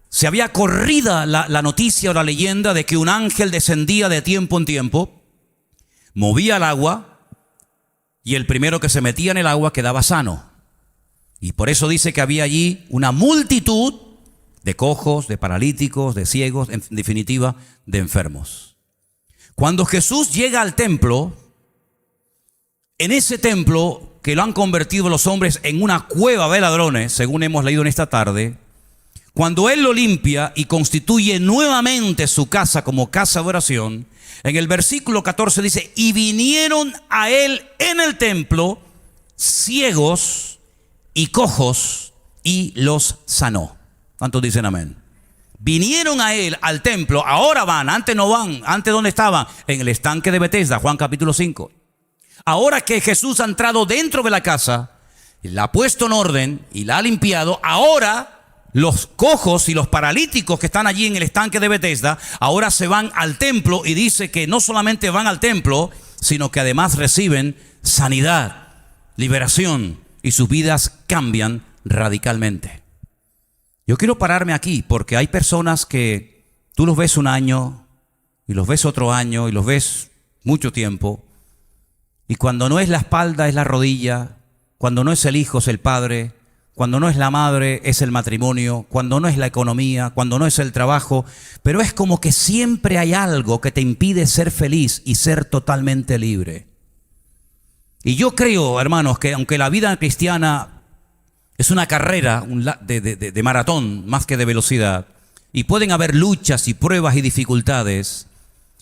A: se había corrida la noticia o la leyenda de que un ángel descendía de tiempo en tiempo, movía el agua, y el primero que se metía en el agua quedaba sano. Y por eso dice que había allí una multitud de cojos, de paralíticos, de ciegos, en definitiva, de enfermos. Cuando Jesús llega al templo, en ese templo que lo han convertido los hombres en una cueva de ladrones, según hemos leído en esta tarde, cuando Él lo limpia y constituye nuevamente su casa como casa de oración, en el versículo 14 dice: y vinieron a Él en el templo ciegos y cojos y los sanó. ¿Cuántos dicen amén? Vinieron a Él al templo, ahora van, antes no van. Antes, ¿dónde estaban? En el estanque de Betesda, Juan capítulo 5. Ahora que Jesús ha entrado dentro de la casa, la ha puesto en orden y la ha limpiado, ahora los cojos y los paralíticos que están allí en el estanque de Betesda, ahora se van al templo, y dice que no solamente van al templo, sino que además reciben sanidad, liberación, y sus vidas cambian radicalmente. Yo quiero pararme aquí porque hay personas que tú los ves un año, y los ves otro año, y los ves mucho tiempo, y cuando no es la espalda es la rodilla, cuando no es el hijo es el padre, cuando no es la madre es el matrimonio, cuando no es la economía, cuando no es el trabajo, pero es como que siempre hay algo que te impide ser feliz y ser totalmente libre. Y yo creo, hermanos, que aunque la vida cristiana es una carrera de maratón más que de velocidad, y pueden haber luchas y pruebas y dificultades,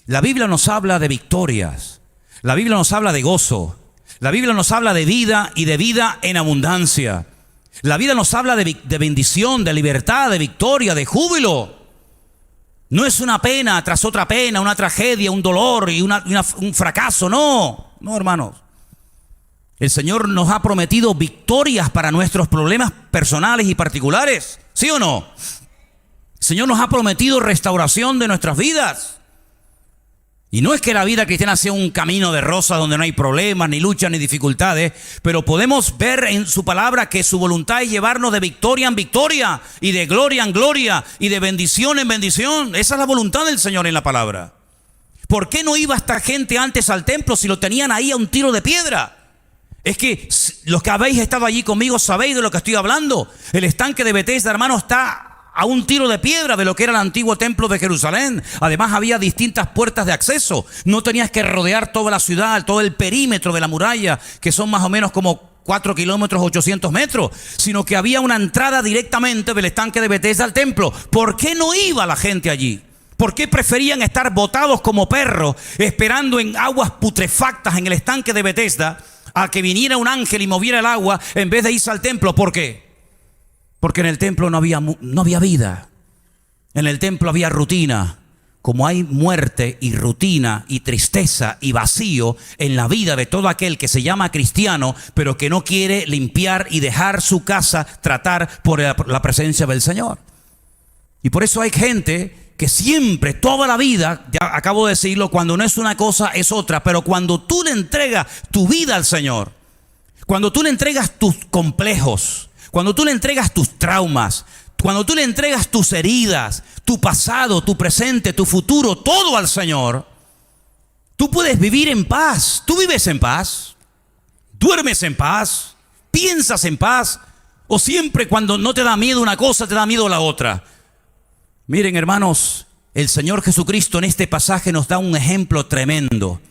A: la Biblia nos habla de victorias, la Biblia nos habla de gozo, la Biblia nos habla de vida y de vida en abundancia. La vida nos habla de bendición, de libertad, de victoria, de júbilo. No es una pena tras otra pena, una tragedia, un dolor y un fracaso. No, hermanos. El Señor nos ha prometido victorias para nuestros problemas personales y particulares. ¿Sí o no? El Señor nos ha prometido restauración de nuestras vidas. Y no es que la vida cristiana sea un camino de rosas donde no hay problemas, ni luchas, ni dificultades, pero podemos ver en su palabra que su voluntad es llevarnos de victoria en victoria, y de gloria en gloria, y de bendición en bendición. Esa es la voluntad del Señor en la palabra. ¿Por qué no iba esta gente antes al templo si lo tenían ahí a un tiro de piedra? Es que los que habéis estado allí conmigo sabéis de lo que estoy hablando. El estanque de Betesda, hermano, está a un tiro de piedra de lo que era el antiguo templo de Jerusalén. Además había distintas puertas de acceso. No tenías que rodear toda la ciudad, todo el perímetro de la muralla, que son más o menos como 4 kilómetros, 800 metros, sino que había una entrada directamente del estanque de Betesda al templo. ¿Por qué no iba la gente allí? ¿Por qué preferían estar botados como perros esperando en aguas putrefactas en el estanque de Betesda a que viniera un ángel y moviera el agua en vez de irse al templo? ¿Por qué? Porque en el templo no había vida. En el templo había rutina. Como hay muerte y rutina y tristeza y vacío en la vida de todo aquel que se llama cristiano, pero que no quiere limpiar y dejar su casa tratar por la presencia del Señor. Y por eso hay gente que siempre, toda la vida, ya acabo de decirlo, cuando no es una cosa es otra, pero cuando tú le entregas tu vida al Señor, cuando tú le entregas tus complejos, cuando tú le entregas tus traumas, cuando tú le entregas tus heridas, tu pasado, tu presente, tu futuro, todo al Señor, tú puedes vivir en paz. Tú vives en paz, duermes en paz, piensas en paz, o siempre cuando no te da miedo una cosa, te da miedo la otra. Miren, hermanos, el Señor Jesucristo en este pasaje nos da un ejemplo tremendo.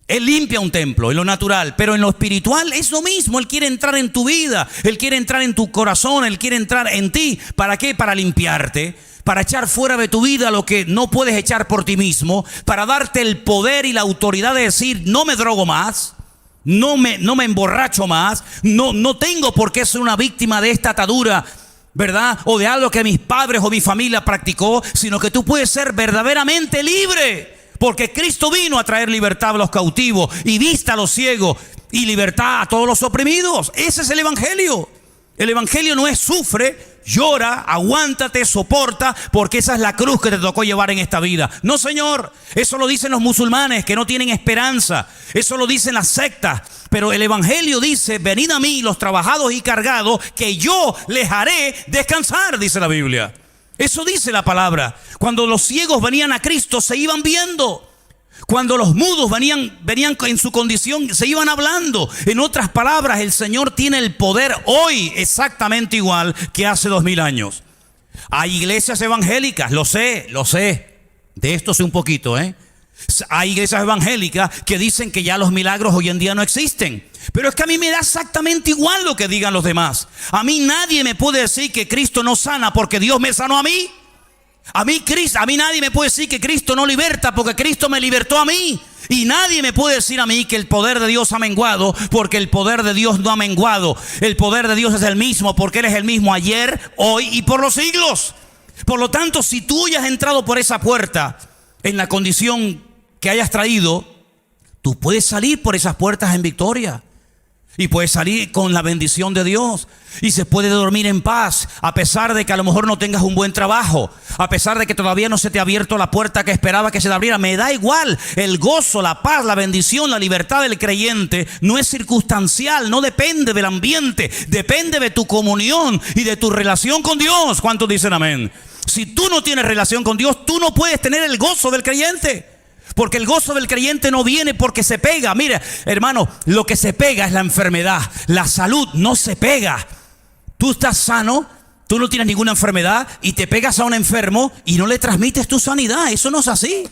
A: Él limpia un templo en lo natural, pero en lo espiritual es lo mismo. Él quiere entrar en tu vida, Él quiere entrar en tu corazón, Él quiere entrar en ti. ¿Para qué? Para limpiarte, para echar fuera de tu vida lo que no puedes echar por ti mismo, para darte el poder y la autoridad de decir: no me drogo más, no me emborracho más, no tengo por qué ser una víctima de esta atadura ¿verdad? O de algo que mis padres o mi familia practicó, sino que tú puedes ser verdaderamente libre. Porque Cristo vino a traer libertad a los cautivos y vista a los ciegos y libertad a todos los oprimidos. Ese es el evangelio. El evangelio no es sufre, llora, aguántate, soporta, porque esa es la cruz que te tocó llevar en esta vida. No, señor, eso lo dicen los musulmanes que no tienen esperanza. Eso lo dicen las sectas. Pero el evangelio dice, venid a mí los trabajados y cargados, que yo les haré descansar, dice la Biblia. Eso dice la palabra. Cuando los ciegos venían a Cristo, se iban viendo. Cuando los mudos venían en su condición, se iban hablando. En otras palabras, el Señor tiene el poder hoy exactamente igual que hace 2000 años. Hay iglesias evangélicas, lo sé. De esto sé un poquito, Hay iglesias evangélicas que dicen que ya los milagros hoy en día no existen. Pero es que a mí me da exactamente igual lo que digan los demás. A mí nadie me puede decir que Cristo no sana porque Dios me sanó a mí. A mí nadie me puede decir que Cristo no liberta porque Cristo me libertó a mí. Y nadie me puede decir a mí que el poder de Dios ha menguado porque el poder de Dios no ha menguado. El poder de Dios es el mismo porque Él es el mismo ayer, hoy y por los siglos. Por lo tanto, si tú ya has entrado por esa puerta en la condición que hayas traído, tú puedes salir por esas puertas en victoria. Y puedes salir con la bendición de Dios. Y se puede dormir en paz, a pesar de que a lo mejor no tengas un buen trabajo, a pesar de que todavía no se te ha abierto la puerta que esperaba que se te abriera. Me da igual. El gozo, la paz, la bendición, la libertad del creyente no es circunstancial, no depende del ambiente, depende de tu comunión y de tu relación con Dios. ¿Cuántos dicen amén? Si tú no tienes relación con Dios, tú no puedes tener el gozo del creyente. Porque el gozo del creyente no viene porque se pega. Mira, hermano, lo que se pega es la enfermedad. La salud no se pega. Tú estás sano, tú no tienes ninguna enfermedad y te pegas a un enfermo y no le transmites tu sanidad. Eso no es así.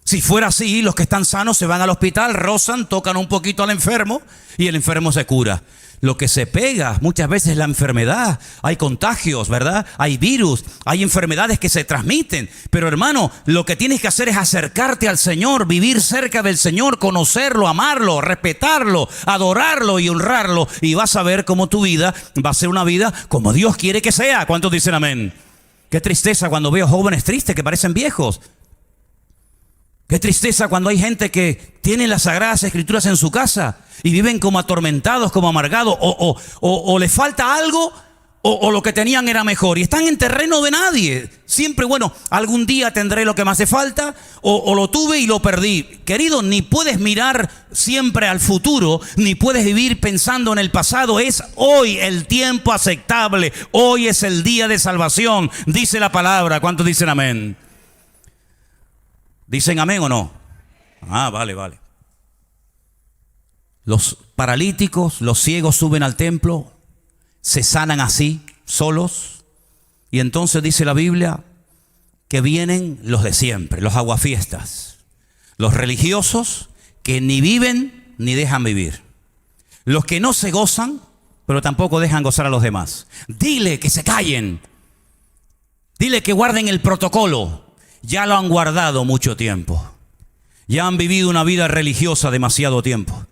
A: Si fuera así, los que están sanos se van al hospital, rozan, tocan un poquito al enfermo y el enfermo se cura. Lo que se pega muchas veces es la enfermedad. Hay contagios, ¿verdad? Hay virus, hay enfermedades que se transmiten. Pero hermano, lo que tienes que hacer es acercarte al Señor, vivir cerca del Señor, conocerlo, amarlo, respetarlo, adorarlo y honrarlo. Y vas a ver cómo tu vida va a ser una vida como Dios quiere que sea. ¿Cuántos dicen amén? Qué tristeza cuando veo jóvenes tristes que parecen viejos. Qué tristeza cuando hay gente que tiene las Sagradas Escrituras en su casa y viven como atormentados, como amargados, o les falta algo, o lo que tenían era mejor y están en terreno de nadie. Siempre, bueno, algún día tendré lo que me hace falta, o lo tuve y lo perdí. Querido, ni puedes mirar siempre al futuro, ni puedes vivir pensando en el pasado. Es hoy el tiempo aceptable, hoy es el día de salvación, dice la palabra. ¿Cuántos dicen amén? ¿Dicen amén o no? Ah, vale. Los paralíticos, los ciegos suben al templo, se sanan así, solos. Y entonces dice la Biblia que vienen los de siempre, los aguafiestas. Los religiosos que ni viven ni dejan vivir. Los que no se gozan, pero tampoco dejan gozar a los demás. Dile que se callen. Dile que guarden el protocolo. Ya lo han guardado mucho tiempo. Ya han vivido una vida religiosa demasiado tiempo.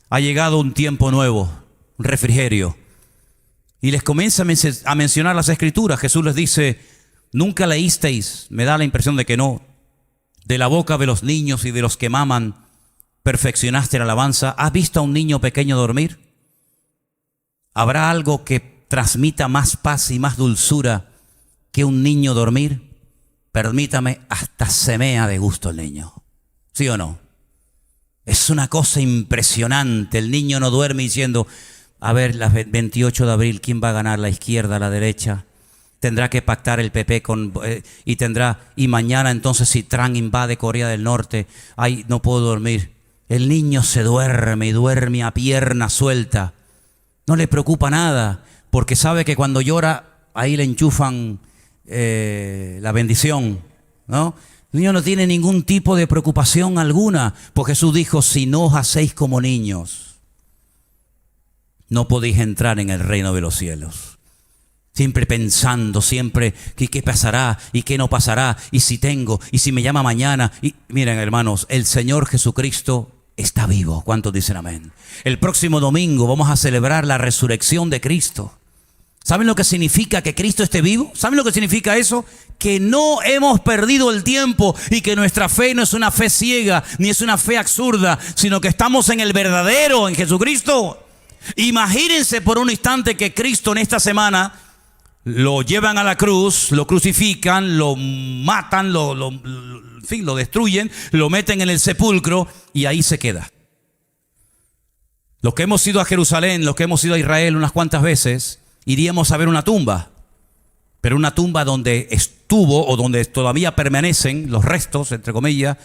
A: Ha llegado un tiempo nuevo, un refrigerio. Y les comienza a mencionar las Escrituras. Jesús les dice, nunca leísteis, me da la impresión de que no, de la boca de los niños y de los que maman, perfeccionaste la alabanza. ¿Has visto a un niño pequeño dormir? ¿Habrá algo que transmita más paz y más dulzura que un niño dormir? Permítame, hasta se mea de gusto el niño. ¿Sí o no? Es una cosa impresionante. El niño no duerme diciendo, a ver, las 28 de abril, ¿quién va a ganar, la izquierda, la derecha? Tendrá que pactar el PP y mañana entonces si Trump invade Corea del Norte, ay, no puedo dormir. El niño se duerme y duerme a pierna suelta. No le preocupa nada, porque sabe que cuando llora, ahí le enchufan la bendición, ¿no? El niño no tiene ningún tipo de preocupación alguna, porque Jesús dijo, si no os hacéis como niños, no podéis entrar en el reino de los cielos. Siempre pensando, siempre, ¿qué pasará? ¿Y qué no pasará? ¿Y si tengo? ¿Y si me llama mañana? Y miren, hermanos, el Señor Jesucristo está vivo. ¿Cuántos dicen amén? El próximo domingo vamos a celebrar la resurrección de Cristo. ¿Saben lo que significa que Cristo esté vivo? ¿Saben lo que significa eso? Que no hemos perdido el tiempo y que nuestra fe no es una fe ciega ni es una fe absurda, sino que estamos en el verdadero, en Jesucristo. Imagínense por un instante que Cristo en esta semana lo llevan a la cruz, lo crucifican, lo matan, en fin, lo destruyen, lo meten en el sepulcro y ahí se queda. Los que hemos ido a Jerusalén, los que hemos ido a Israel unas cuantas veces, iríamos a ver una tumba, pero una tumba donde estuvo o donde todavía permanecen los restos, entre comillas,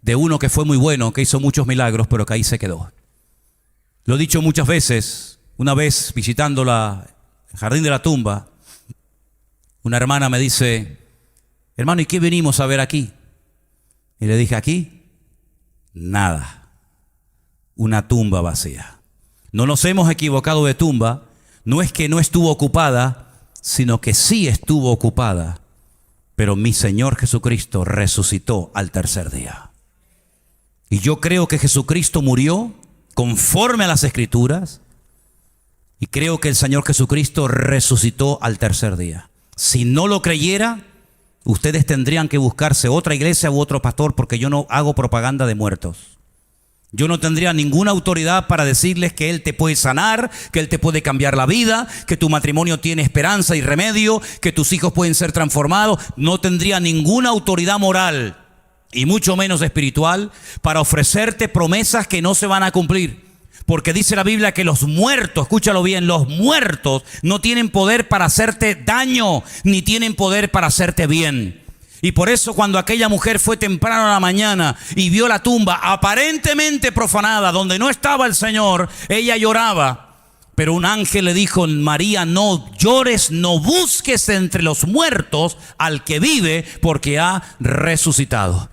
A: de uno que fue muy bueno, que hizo muchos milagros, pero que ahí se quedó. Lo he dicho muchas veces. Una vez visitando el jardín de la tumba, una hermana me dice: hermano, ¿y qué venimos a ver aquí? Y le dije: aquí, nada, una tumba vacía. No nos hemos equivocado de tumba. No es que no estuvo ocupada, sino que sí estuvo ocupada, pero mi Señor Jesucristo resucitó al tercer día. Y yo creo que Jesucristo murió conforme a las Escrituras, y creo que el Señor Jesucristo resucitó al tercer día. Si no lo creyera, ustedes tendrían que buscarse otra iglesia u otro pastor, porque yo no hago propaganda de muertos. Yo no tendría ninguna autoridad para decirles que Él te puede sanar, que Él te puede cambiar la vida, que tu matrimonio tiene esperanza y remedio, que tus hijos pueden ser transformados. No tendría ninguna autoridad moral y mucho menos espiritual para ofrecerte promesas que no se van a cumplir. Porque dice la Biblia que los muertos, escúchalo bien, los muertos no tienen poder para hacerte daño, ni tienen poder para hacerte bien. Y por eso cuando aquella mujer fue temprano a la mañana y vio la tumba aparentemente profanada, donde no estaba el Señor, ella lloraba. Pero un ángel le dijo: María, no llores, no busques entre los muertos al que vive, porque ha resucitado.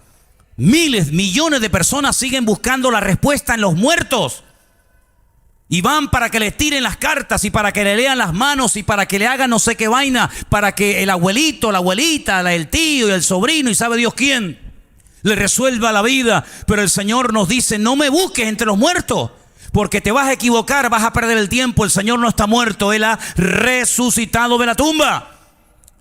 A: Miles, millones de personas siguen buscando la respuesta en los muertos. Y van para que les tiren las cartas y para que le lean las manos y para que le hagan no sé qué vaina, para que el abuelito, la abuelita, el tío y el sobrino y sabe Dios quién le resuelva la vida. Pero el Señor nos dice: no me busques entre los muertos, porque te vas a equivocar, vas a perder el tiempo. El Señor no está muerto, Él ha resucitado de la tumba.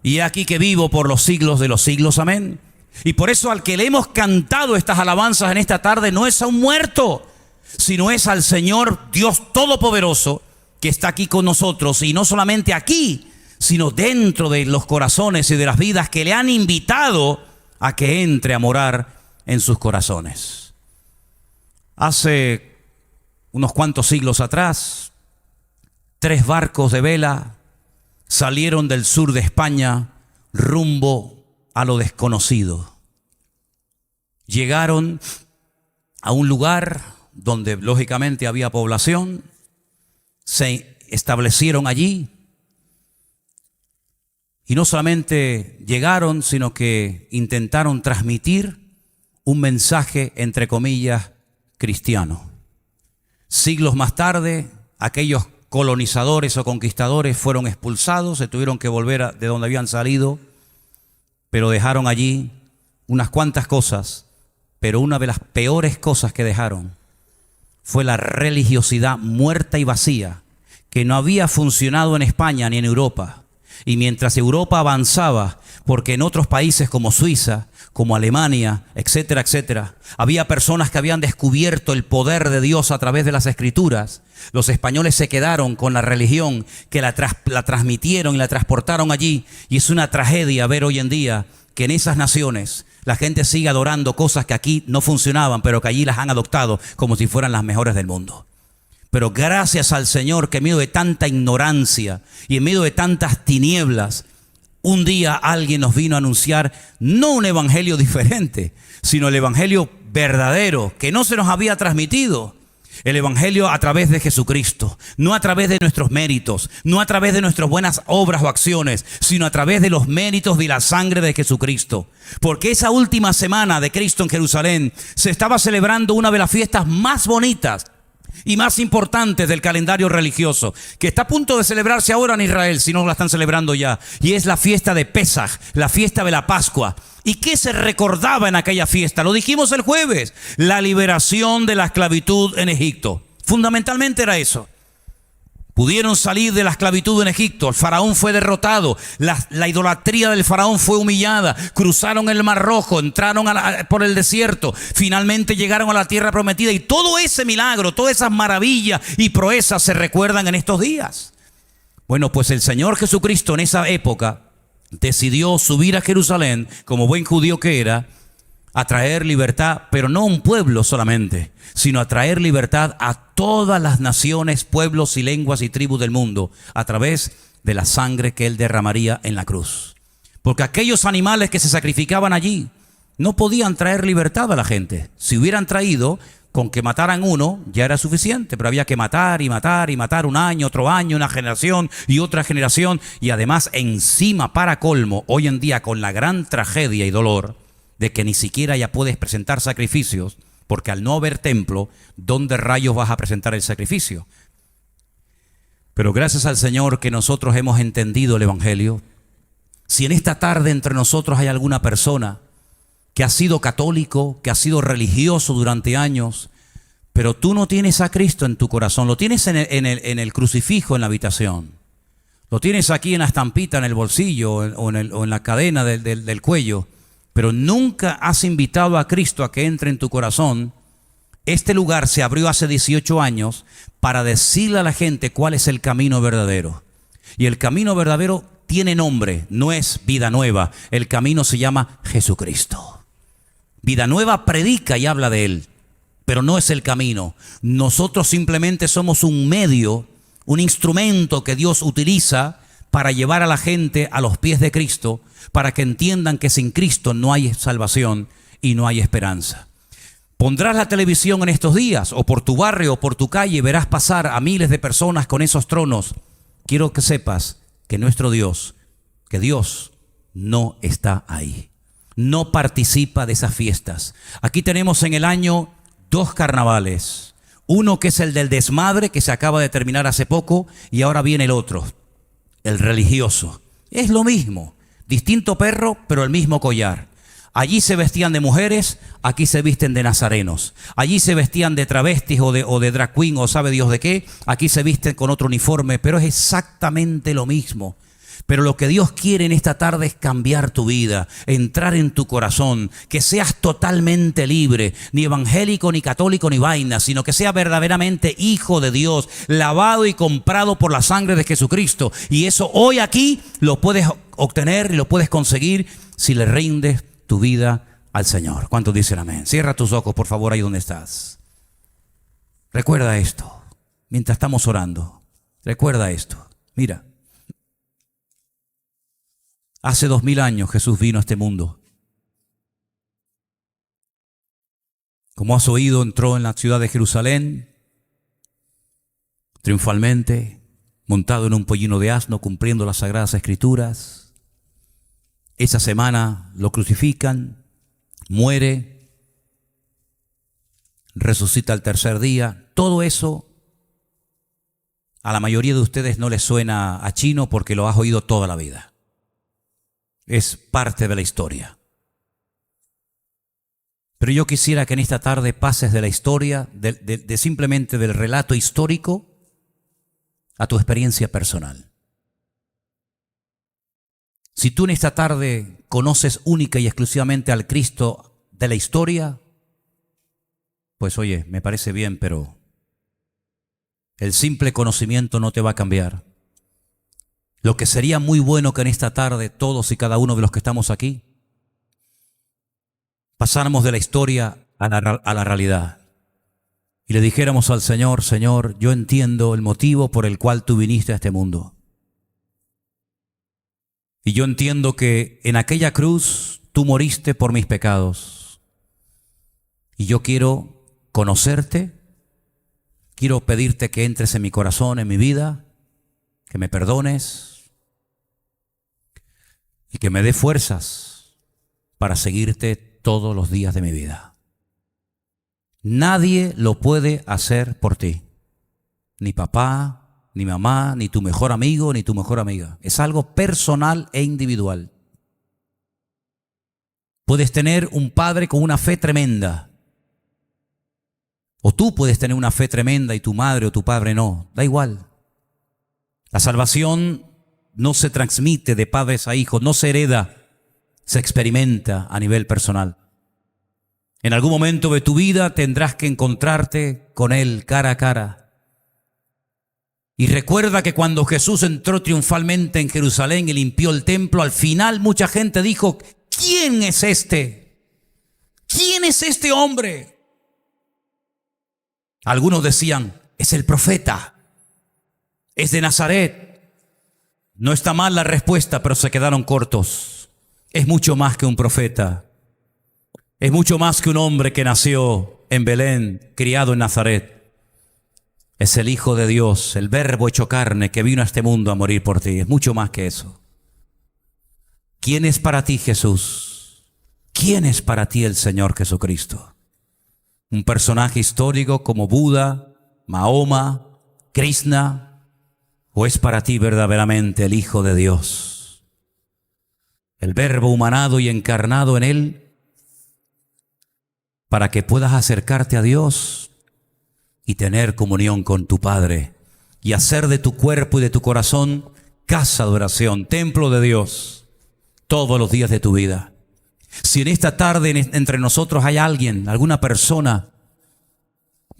A: Y aquí que vivo por los siglos de los siglos, amén. Y por eso al que le hemos cantado estas alabanzas en esta tarde no es a un muerto, sino es al Señor Dios Todopoderoso, que está aquí con nosotros, y no solamente aquí, sino dentro de los corazones y de las vidas que le han invitado a que entre a morar en sus corazones. Hace unos cuantos siglos atrás, 3 barcos de vela salieron del sur de España rumbo a lo desconocido. Llegaron a un lugar donde lógicamente había población, se establecieron allí y no solamente llegaron, sino que intentaron transmitir un mensaje, entre comillas, cristiano. Siglos más tarde, aquellos colonizadores o conquistadores fueron expulsados, se tuvieron que volver de donde habían salido, pero dejaron allí unas cuantas cosas, pero una de las peores cosas que dejaron fue la religiosidad muerta y vacía, que no había funcionado en España ni en Europa. Y mientras Europa avanzaba, porque en otros países como Suiza, como Alemania, etcétera, etcétera, había personas que habían descubierto el poder de Dios a través de las Escrituras, los españoles se quedaron con la religión que la transmitieron y la transportaron allí. Y es una tragedia ver hoy en día que en esas naciones la gente sigue adorando cosas que aquí no funcionaban, pero que allí las han adoptado como si fueran las mejores del mundo. Pero gracias al Señor que en medio de tanta ignorancia y en medio de tantas tinieblas, un día alguien nos vino a anunciar no un evangelio diferente, sino el evangelio verdadero que no se nos había transmitido. El evangelio a través de Jesucristo, no a través de nuestros méritos, no a través de nuestras buenas obras o acciones, sino a través de los méritos de la sangre de Jesucristo. Porque esa última semana de Cristo en Jerusalén se estaba celebrando una de las fiestas más bonitas y más importantes del calendario religioso, que está a punto de celebrarse ahora en Israel, si no la están celebrando ya, y es la fiesta de Pesaj, la fiesta de la Pascua. ¿Y qué se recordaba en aquella fiesta? Lo dijimos el jueves: la liberación de la esclavitud en Egipto. Fundamentalmente era eso. Pudieron salir de la esclavitud en Egipto. El faraón fue derrotado. La idolatría del faraón fue humillada. Cruzaron el Mar Rojo, entraron por el desierto. Finalmente llegaron a la tierra prometida. Y todo ese milagro, todas esas maravillas y proezas se recuerdan en estos días. Bueno, pues el Señor Jesucristo en esa época decidió subir a Jerusalén, como buen judío que era, a traer libertad, pero no a un pueblo solamente, sino a traer libertad a todas las naciones, pueblos y lenguas y tribus del mundo a través de la sangre que Él derramaría en la cruz. Porque aquellos animales que se sacrificaban allí no podían traer libertad a la gente. Si hubieran traído, con que mataran uno ya era suficiente, pero había que matar y matar y matar un año, otro año, una generación y otra generación. Y además encima, para colmo, hoy en día con la gran tragedia y dolor de que ni siquiera ya puedes presentar sacrificios, porque al no haber templo, ¿dónde rayos vas a presentar el sacrificio? Pero gracias al Señor que nosotros hemos entendido el Evangelio. Si en esta tarde entre nosotros hay alguna persona que ha sido católico, que ha sido religioso durante años, pero tú no tienes a Cristo en tu corazón, lo tienes en el crucifijo en la habitación, lo tienes aquí en la estampita en el bolsillo o en la cadena del cuello, pero nunca has invitado a Cristo a que entre en tu corazón. Este lugar se abrió hace 18 años para decirle a la gente cuál es el camino verdadero. Y el camino verdadero tiene nombre, no es Vida Nueva. El camino se llama Jesucristo. Vida Nueva predica y habla de Él, pero no es el camino. Nosotros simplemente somos un medio, un instrumento que Dios utiliza para llevar a la gente a los pies de Cristo, para que entiendan que sin Cristo no hay salvación y no hay esperanza. Pondrás la televisión en estos días, o por tu barrio o por tu calle, verás pasar a miles de personas con esos tronos. Quiero que sepas que nuestro Dios, que Dios no está ahí. No participa de esas fiestas. Aquí tenemos en el año 2 carnavales. Uno que es el del desmadre, que se acaba de terminar hace poco, y ahora viene el otro, el religioso. Es lo mismo, distinto perro, pero el mismo collar. Allí se vestían de mujeres, aquí se visten de nazarenos. Allí se vestían de travestis o de drag queen o sabe Dios de qué. Aquí se visten con otro uniforme, pero es exactamente lo mismo. Pero lo que Dios quiere en esta tarde es cambiar tu vida, entrar en tu corazón, que seas totalmente libre, ni evangélico, ni católico, ni vaina, sino que seas verdaderamente hijo de Dios, lavado y comprado por la sangre de Jesucristo. Y eso hoy aquí lo puedes obtener y lo puedes conseguir si le rindes tu vida al Señor. ¿Cuántos dicen amén? Cierra tus ojos, por favor, ahí donde estás. Recuerda esto, mientras estamos orando. Recuerda esto. Mira. Hace 2000 años Jesús vino a este mundo. Como has oído, entró en la ciudad de Jerusalén triunfalmente, montado en un pollino de asno, cumpliendo las sagradas escrituras. Esa semana lo crucifican, muere, resucita al tercer día. Todo eso a la mayoría de ustedes no les suena a chino porque lo has oído toda la vida. Es parte de la historia. Pero yo quisiera que en esta tarde pases de la historia, de simplemente del relato histórico, a tu experiencia personal. Si tú en esta tarde conoces única y exclusivamente al Cristo de la historia, pues oye, me parece bien, pero el simple conocimiento no te va a cambiar. Lo que sería muy bueno que en esta tarde todos y cada uno de los que estamos aquí pasáramos de la historia a la realidad y le dijéramos al Señor: Señor, yo entiendo el motivo por el cual tú viniste a este mundo. Y yo entiendo que en aquella cruz tú moriste por mis pecados. Y yo quiero conocerte, quiero pedirte que entres en mi corazón, en mi vida, que me perdones y que me dé fuerzas para seguirte todos los días de mi vida. Nadie lo puede hacer por ti. Ni papá, ni mamá, ni tu mejor amigo, ni tu mejor amiga. Es algo personal e individual. Puedes tener un padre con una fe tremenda. O tú puedes tener una fe tremenda y tu madre o tu padre no. Da igual. La salvación no se transmite de padres a hijos, no se hereda, se experimenta a nivel personal. En algún momento de tu vida tendrás que encontrarte con Él cara a cara. Y recuerda que cuando Jesús entró triunfalmente en Jerusalén y limpió el templo, al final mucha gente dijo: ¿quién es este? ¿Quién es este hombre? Algunos decían: es el profeta, es de Nazaret. No está mal la respuesta, pero se quedaron cortos. Es mucho más que un profeta. Es mucho más que un hombre que nació en Belén, criado en Nazaret. Es el Hijo de Dios, el Verbo hecho carne, que vino a este mundo a morir por ti. Es mucho más que eso. ¿Quién es para ti Jesús? ¿Quién es para ti el Señor Jesucristo? ¿Un personaje histórico como Buda, Mahoma, Krishna? ¿O es para ti verdaderamente el Hijo de Dios? El Verbo humanado y encarnado en Él, para que puedas acercarte a Dios y tener comunión con tu Padre y hacer de tu cuerpo y de tu corazón casa de oración, templo de Dios, todos los días de tu vida. Si en esta tarde entre nosotros hay alguien, alguna persona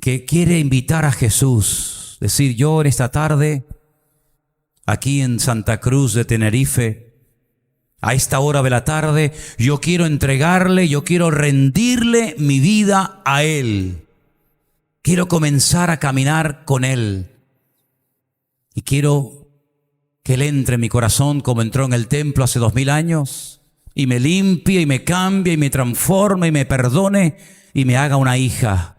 A: que quiere invitar a Jesús, decir: yo en esta tarde, aquí en Santa Cruz de Tenerife, a esta hora de la tarde, yo quiero entregarle, yo quiero rendirle mi vida a Él. Quiero comenzar a caminar con Él. Y quiero que Él entre en mi corazón como entró en el templo hace 2000 años. Y me limpie y me cambie y me transforme y me perdone y me haga una hija,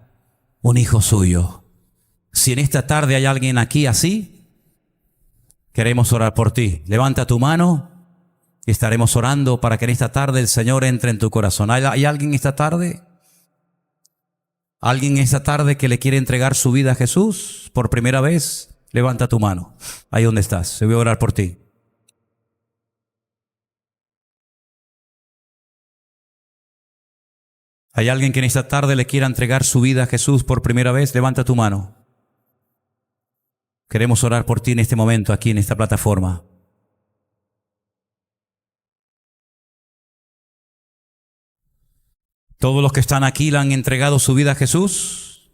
A: un hijo suyo. Si en esta tarde hay alguien aquí así, queremos orar por ti. Levanta tu mano y estaremos orando para que en esta tarde el Señor entre en tu corazón. ¿Hay alguien esta tarde? ¿Alguien esta tarde que le quiere entregar su vida a Jesús por primera vez? Levanta tu mano. Ahí donde estás. Yo voy a orar por ti. ¿Hay alguien que en esta tarde le quiera entregar su vida a Jesús por primera vez? Levanta tu mano. Queremos orar por ti en este momento, aquí en esta plataforma. ¿Todos los que están aquí le han entregado su vida a Jesús?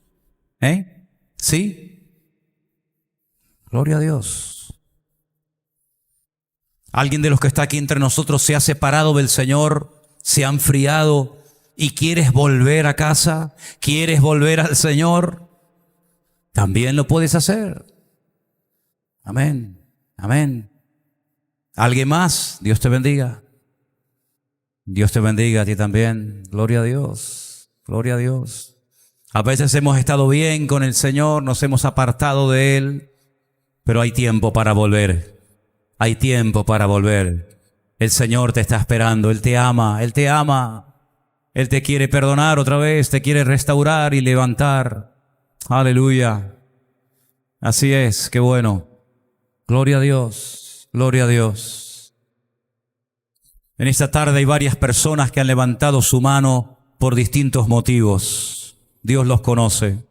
A: ¿Sí? Gloria a Dios. ¿Alguien de los que está aquí entre nosotros se ha separado del Señor, se ha enfriado y quieres volver a casa? ¿Quieres volver al Señor? También lo puedes hacer. Amén. Amén. ¿Alguien más? Dios te bendiga. Dios te bendiga a ti también. Gloria a Dios. Gloria a Dios. A veces hemos estado bien con el Señor, nos hemos apartado de Él, pero hay tiempo para volver. Hay tiempo para volver. El Señor te está esperando. Él te ama. Él te ama. Él te quiere perdonar otra vez, te quiere restaurar y levantar. Aleluya. Así es, qué bueno. Gloria a Dios. Gloria a Dios. En esta tarde hay varias personas que han levantado su mano por distintos motivos. Dios los conoce.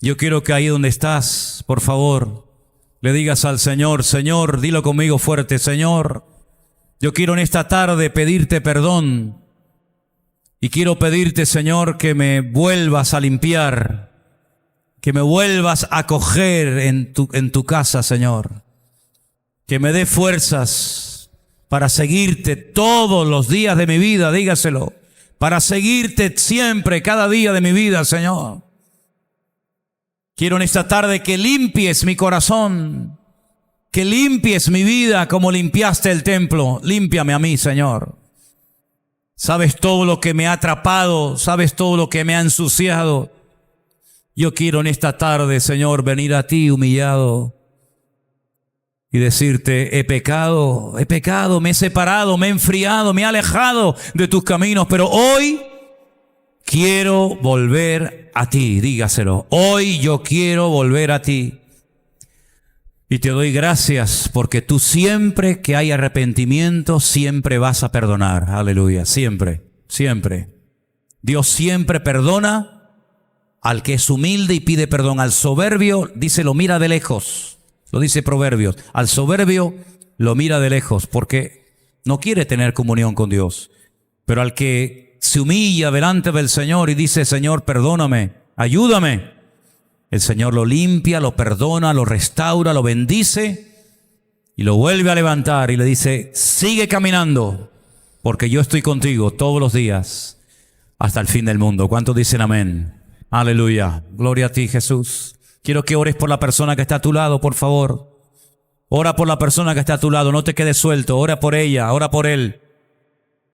A: Yo quiero que ahí donde estás, por favor, le digas al Señor: Señor, dilo conmigo fuerte: Señor, yo quiero en esta tarde pedirte perdón. Y quiero pedirte, Señor, que me vuelvas a limpiar, que me vuelvas a acoger en tu casa, Señor. Que me dé fuerzas para seguirte todos los días de mi vida, dígaselo. Para seguirte siempre, cada día de mi vida, Señor. Quiero en esta tarde que limpies mi corazón, que limpies mi vida como limpiaste el templo. Límpiame a mí, Señor. Sabes todo lo que me ha atrapado, sabes todo lo que me ha ensuciado. Yo quiero en esta tarde, Señor, venir a ti humillado y decirte: he pecado, me he separado, me he enfriado, me he alejado de tus caminos, pero hoy quiero volver a ti. Dígaselo: hoy yo quiero volver a ti. Y te doy gracias porque tú siempre que hay arrepentimiento, siempre vas a perdonar. Aleluya, siempre, siempre. Dios siempre perdona al que es humilde y pide perdón. Al soberbio, dice, lo mira de lejos. Lo dice Proverbios. Al soberbio lo mira de lejos porque no quiere tener comunión con Dios. Pero al que se humilla delante del Señor y dice, Señor, perdóname, ayúdame, el Señor lo limpia, lo perdona, lo restaura, lo bendice y lo vuelve a levantar y le dice, sigue caminando, porque yo estoy contigo todos los días hasta el fin del mundo. ¿Cuántos dicen amén? Aleluya. Gloria a ti, Jesús. Quiero que ores por la persona que está a tu lado, por favor. Ora por la persona que está a tu lado, no te quedes suelto. Ora por ella, ora por él.